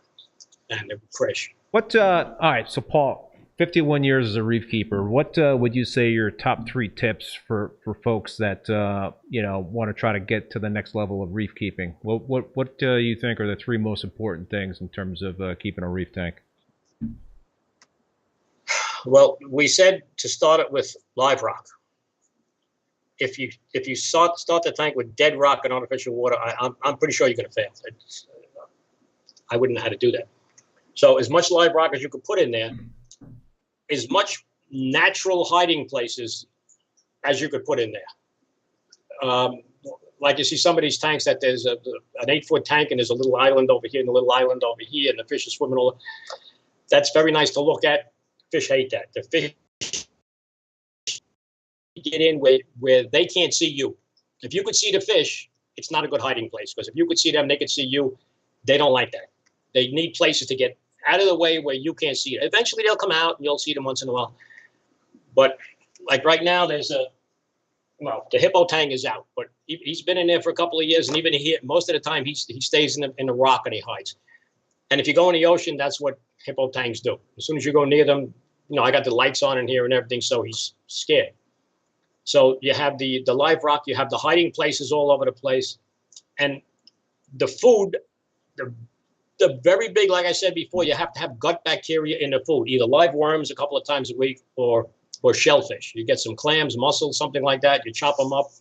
Speaker 3: and it would crash.
Speaker 2: What? All right, so Paul, 51 years as a reef keeper, what would you say your top 3 tips for folks that want to try to get to the next level of reef keeping? What do you think are the 3 most important things in terms of keeping a reef tank?
Speaker 3: Well, we said to start it with live rock. If you start the tank with dead rock and artificial water, I'm pretty sure you're going to fail. I wouldn't know how to do that. So as much live rock as you could put in there, as much natural hiding places as you could put in there. Like you see some of these tanks that there's an 8-foot tank and there's a little island over here and a little island over here and the fish are swimming all. That's very nice to look at. Fish hate that. The fish get in where they can't see you. If you could see the fish, it's not a good hiding place, because if you could see them, they could see you. They don't like that. They need places to get out of the way where you can't see it. Eventually they'll come out and you'll see them once in a while. But like right now, the hippo tank is out, but he's been in there for a couple of years, and even most of the time he stays in the rock and he hides. And if you go in the ocean, that's what hippo tanks do. As soon as you go near them, I got the lights on in here and everything, so he's scared. So you have the live rock, you have the hiding places all over the place, and the food, the very big, like I said before, you have to have gut bacteria in the food, either live worms a couple of times a week or shellfish. You get some clams, mussels, something like that. You chop them up.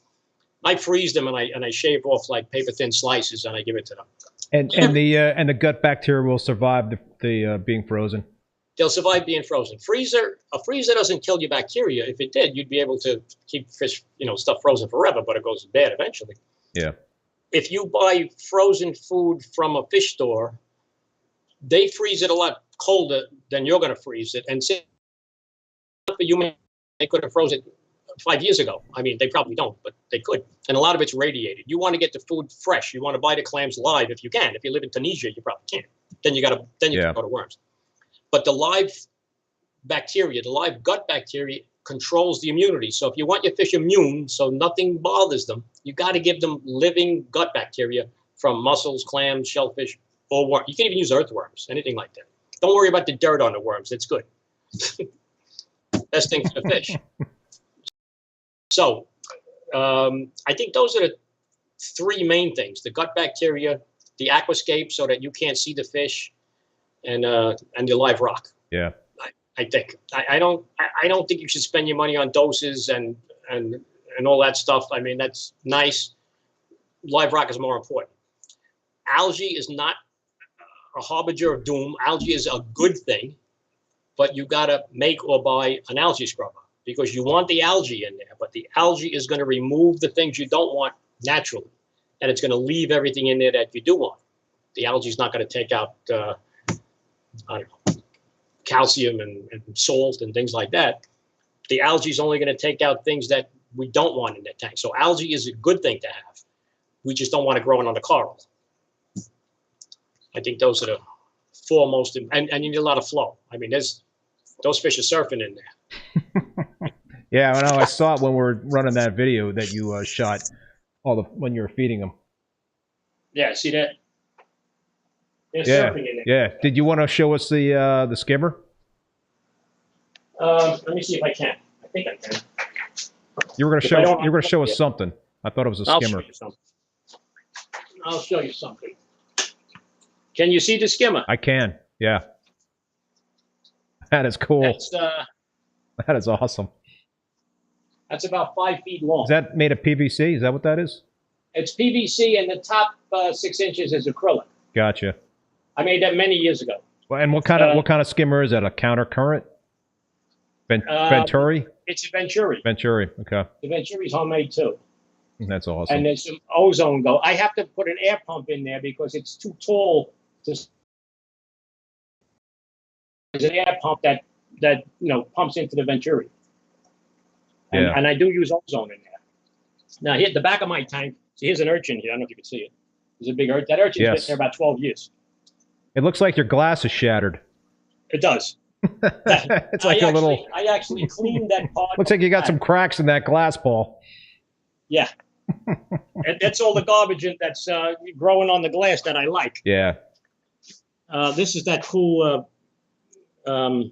Speaker 3: I freeze them and I shave off like paper thin slices and I give it to them.
Speaker 2: And the gut bacteria will survive the being frozen.
Speaker 3: They'll survive being frozen. A freezer doesn't kill your bacteria. If it did, you'd be able to keep fish, stuff frozen forever, but it goes bad eventually. Yeah. If you buy frozen food from a fish store, they freeze it a lot colder than you're going to freeze it. And say for you, they could have frozen it 5 years ago. I mean, they probably don't, but they could. And a lot of it's radiated. You want to get the food fresh. You want to buy the clams live if you can. If you live in Tunisia, you probably can't. Then you can go to worms. But the live bacteria, the live gut bacteria, controls the immunity. So if you want your fish immune so nothing bothers them, You got to give them living gut bacteria from mussels, clams, shellfish, or worms. You can even use earthworms, anything like that. Don't worry about the dirt on the worms. It's good. Best thing for the fish. So I think those are the three main things: the gut bacteria, the aquascape, so that you can't see the fish, and the live rock.
Speaker 2: Yeah.
Speaker 3: I think I don't think you should spend your money on doses and all that stuff. I mean, that's nice. Live rock is more important. Algae is not a harbinger of doom. Algae is a good thing, but you got to make or buy an algae scrubber because you want the algae in there, but the algae is going to remove the things you don't want naturally, and it's going to leave everything in there that you do want. The algae is not going to take out, I don't know, calcium and salt and things like that. The algae is only going to take out things that we don't want in the tank. So algae is a good thing to have. We just don't want to grow it on the coral. I think those are the foremost, and you need a lot of flow. I mean, those fish are surfing in there.
Speaker 2: Yeah, I know. I saw it when we were running that video that you shot when you were feeding them.
Speaker 3: Yeah, see that? They're
Speaker 2: Yeah,
Speaker 3: surfing in there.
Speaker 2: yeah. Did you want to show us the skimmer?
Speaker 3: Let me see if I can. I think I can.
Speaker 2: You were going to show us something. I thought it was a skimmer.
Speaker 3: I'll show you something. Can you see the skimmer?
Speaker 2: I can. Yeah. That is cool. That is awesome.
Speaker 3: That's about 5 feet long.
Speaker 2: Is that made of PVC? Is that what that is?
Speaker 3: It's PVC, and the top 6 inches is acrylic.
Speaker 2: Gotcha.
Speaker 3: I made that many years ago.
Speaker 2: Well, and what kind of skimmer is that? A counter current? Venturi?
Speaker 3: It's a Venturi.
Speaker 2: Venturi. Okay.
Speaker 3: The Venturi's homemade too.
Speaker 2: That's awesome.
Speaker 3: And there's some ozone go. I have to put an air pump in there because it's too tall to. There's an air pump that pumps into the Venturi. And I do use ozone in there. Now here at the back of my tank, so here's an urchin here. I don't know if you can see it. There's a big urchin. That urchin's been there about 12 years.
Speaker 2: It looks like your glass is shattered.
Speaker 3: It does.
Speaker 2: It's like little.
Speaker 3: I actually cleaned that part.
Speaker 2: Looks like you got some cracks in that glass, Paul.
Speaker 3: Yeah. And that's all the garbage that's growing on the glass that I like.
Speaker 2: Yeah.
Speaker 3: This is that cool. What do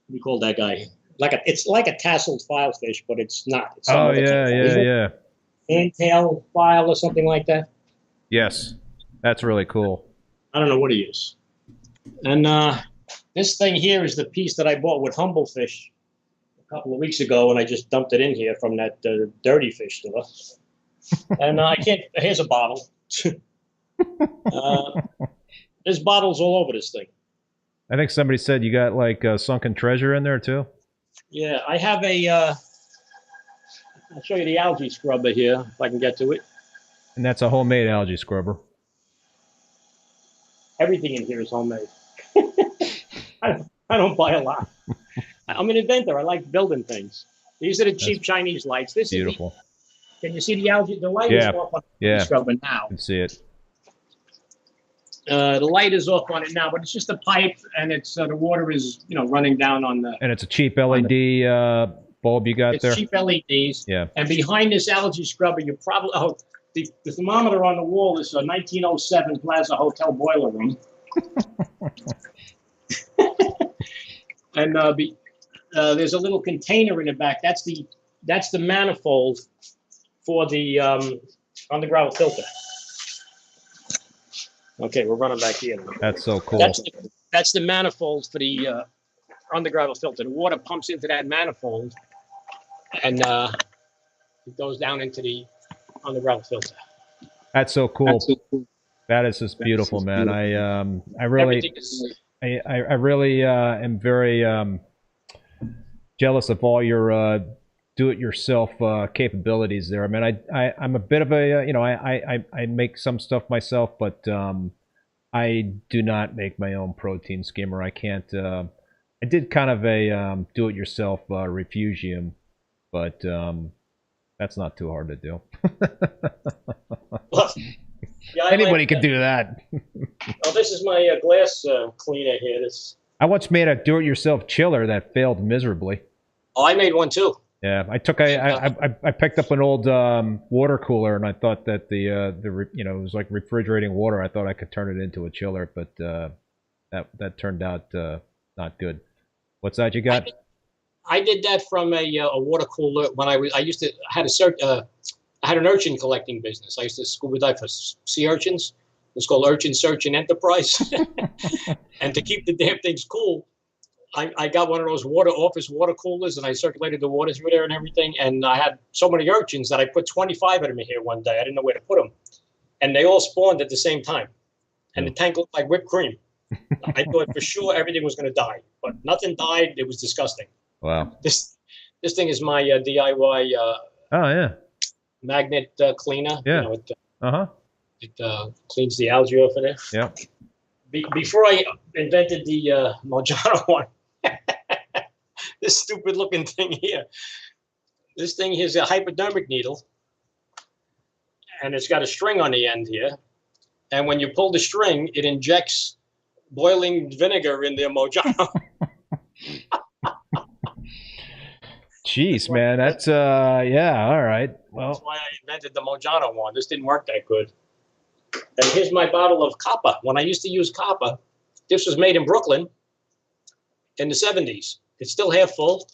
Speaker 3: you call that guy? It's like a tasseled filefish, but it's not. It's
Speaker 2: yeah.
Speaker 3: Handtail file or something like that.
Speaker 2: Yes, that's really cool.
Speaker 3: I don't know what he is. And this thing here is the piece that I bought with Humblefish a couple of weeks ago, and I just dumped it in here from that dirty fish store. And I can't. Here's a bottle. There's bottles all over this thing.
Speaker 2: I think somebody said you got like sunken treasure in there too.
Speaker 3: Yeah, I have a. I'll show you the algae scrubber here if I can get to it.
Speaker 2: And that's a homemade algae scrubber.
Speaker 3: Everything in here is homemade. I don't buy a lot. I'm an inventor. I like building things. These are the cheap Chinese lights. This
Speaker 2: beautiful.
Speaker 3: Can you see the algae? The light is off on the scrubber now.
Speaker 2: I can see it.
Speaker 3: The light is off on it now, but it's just a pipe, and it's the water is running down on the.
Speaker 2: And it's a cheap LED bulb you got there.
Speaker 3: It's cheap LEDs.
Speaker 2: Yeah.
Speaker 3: And behind this algae scrubber, you probably the thermometer on the wall is a 1907 Plaza Hotel boiler room. And there's a little container in the back. That's the manifold for the underground filter. Okay, we're running back here.
Speaker 2: That's so cool.
Speaker 3: That's the manifold for the underground filter. The water pumps into that manifold, and it goes down into the underground filter.
Speaker 2: That's so cool. That is just beautiful, man. I really am very jealous of all your do-it-yourself capabilities there. I mean, I'm a bit of a I make some stuff myself, but I do not make my own protein skimmer. I can't. I did kind of a do-it-yourself refugium, but that's not too hard to do.
Speaker 3: Yeah,
Speaker 2: anybody can do that.
Speaker 3: Oh, this is my glass cleaner here.
Speaker 2: I once made a do-it-yourself chiller that failed miserably.
Speaker 3: Oh, I made one too.
Speaker 2: Yeah, I picked up an old water cooler, and I thought that the you know, it was like refrigerating water. I thought I could turn it into a chiller, but that turned out not good. What's that you got?
Speaker 3: I did that from a water cooler when I used to I had an urchin collecting business. I used to scuba dive for sea urchins. It was called Urchin Search and Enterprise. And to keep the damn things cool, I got one of those office water coolers, and I circulated the water through there and everything. And I had so many urchins that I put 25 of them in here one day. I didn't know where to put them, and they all spawned at the same time. And the tank looked like whipped cream. I thought for sure everything was going to die, but nothing died. It was disgusting.
Speaker 2: Wow.
Speaker 3: This thing is my DIY.
Speaker 2: Oh yeah.
Speaker 3: Magnet cleaner.
Speaker 2: Yeah.
Speaker 3: You know, it cleans the algae off of there.
Speaker 2: Yeah.
Speaker 3: Before I invented the Mojano one, this stupid looking thing here. This thing here is a hypodermic needle, and it's got a string on the end here. And when you pull the string, it injects boiling vinegar in the Mojano.
Speaker 2: Jeez, man, that's yeah, all right. Well,
Speaker 3: that's why I invented the Mojano one. This didn't work that good. And here's my bottle of copper. When I used to use copper, this was made in Brooklyn in the 70s. It's still half full.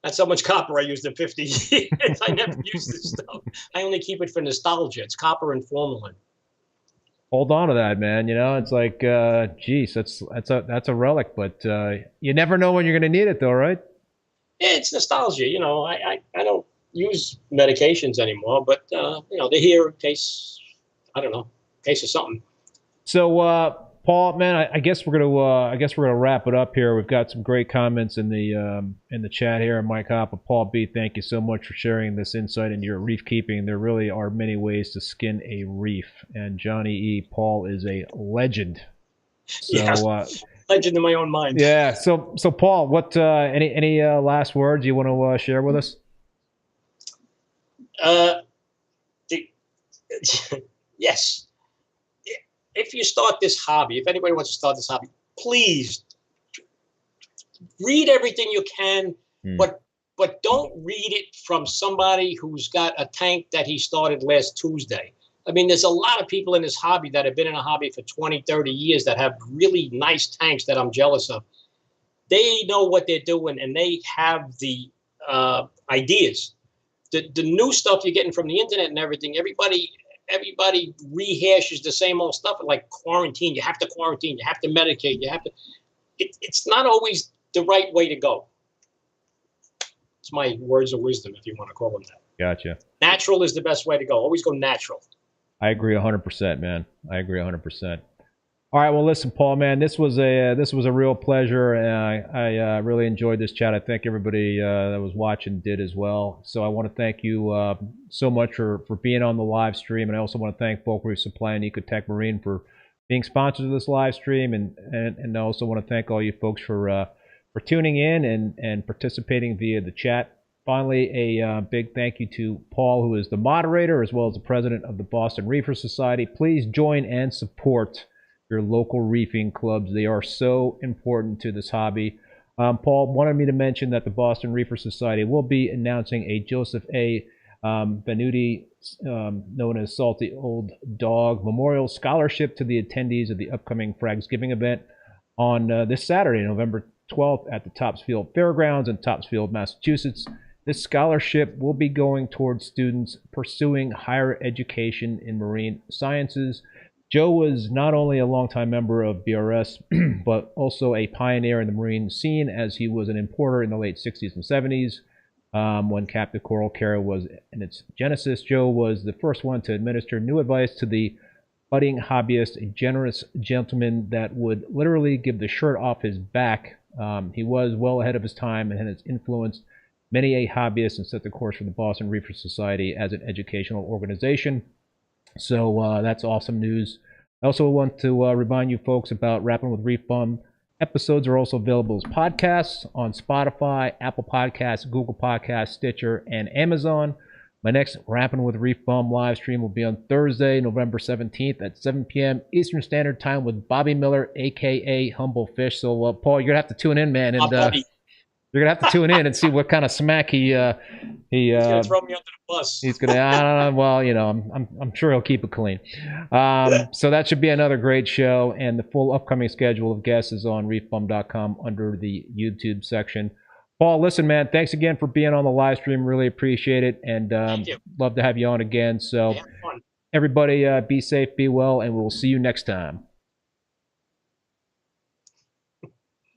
Speaker 3: That's how much copper I used in 50 years. I never used this stuff. I only keep it for nostalgia. It's copper and formalin.
Speaker 2: Hold on to that, man. You know, it's like, geez, that's a relic, but you never know when you're going to need it, though, right?
Speaker 3: Yeah, it's nostalgia. You know, I don't use medications anymore, but you know, they're here in case, I don't know, in case of something.
Speaker 2: So, Paul, man, I guess we're gonna wrap it up here. We've got some great comments in the chat here. Mike Hopper, Paul B, thank you so much for sharing this insight into your reef keeping. There really are many ways to skin a reef, and Johnny E, Paul is a legend. So,
Speaker 3: yes. Legend in my own mind.
Speaker 2: Yeah. So Paul, what any last words you want to share with us?
Speaker 3: Yes. If you start this hobby, if anybody wants to start this hobby, please read everything you can, but don't read it from somebody who's got a tank that he started last Tuesday. I mean, there's a lot of people in this hobby that have been in a hobby for 20, 30 years that have really nice tanks that I'm jealous of. They know what they're doing, and they have the ideas. The new stuff you're getting from the internet and everything, everybody rehashes the same old stuff, like quarantine. You have to quarantine. You have to medicate. You have to. It's not always the right way to go. It's my words of wisdom, if you want to call them that.
Speaker 2: Gotcha.
Speaker 3: Natural is the best way to go. Always go natural.
Speaker 2: I agree 100%, man. I agree 100%. All right, well, listen, Paul, man, this was a real pleasure, and I really enjoyed this chat. I think everybody that was watching did as well. So I want to thank you so much for being on the live stream, and I also want to thank Bulk Reef Supply and Ecotech Marine for being sponsors of this live stream, and I also want to thank all you folks for tuning in and participating via the chat. Finally, a big thank you to Paul, who is the moderator as well as the president of the Boston Reefer Society. Please join and support your local reefing clubs. They are so important to this hobby. Paul wanted me to mention that the Boston Reefer Society will be announcing a Joseph A. Benuti, known as Salty Old Dog, Memorial Scholarship to the attendees of the upcoming Frags Giving event on this Saturday, November 12th at the Topsfield Fairgrounds in Topsfield, Massachusetts. This scholarship will be going towards students pursuing higher education in marine sciences. Joe was not only a longtime member of BRS, but also a pioneer in the marine scene, as he was an importer in the late 60s and 70s. When captive coral care was in its genesis, Joe was the first one to administer new advice to the budding hobbyist, a generous gentleman that would literally give the shirt off his back. He was well ahead of his time and has influenced many a hobbyist and set the course for the Boston Reefer Society as an educational organization. So that's awesome news. I also want to remind you folks about Rappin with ReefBum. Episodes are also available as podcasts on Spotify, Apple Podcasts, Google Podcasts, Stitcher, and Amazon. My next Rappin with ReefBum live stream will be on Thursday, November 17th at 7 p.m. Eastern Standard Time with Bobby Miller, a.k.a. Humble Fish. So, Paul, you're going to have to tune in, man. And You're gonna have to tune in and see what kind of smack
Speaker 3: He's gonna throw me under the bus.
Speaker 2: he's gonna. I don't know, well, you know, I'm sure he'll keep it clean. So that should be another great show, and the full upcoming schedule of guests is on reefbum.com under the YouTube section. Paul, listen, man, thanks again for being on the live stream. Really appreciate it, and love to have you on again. So,
Speaker 3: Yeah, fun.
Speaker 2: everybody, be safe, be well, and we'll see you next time.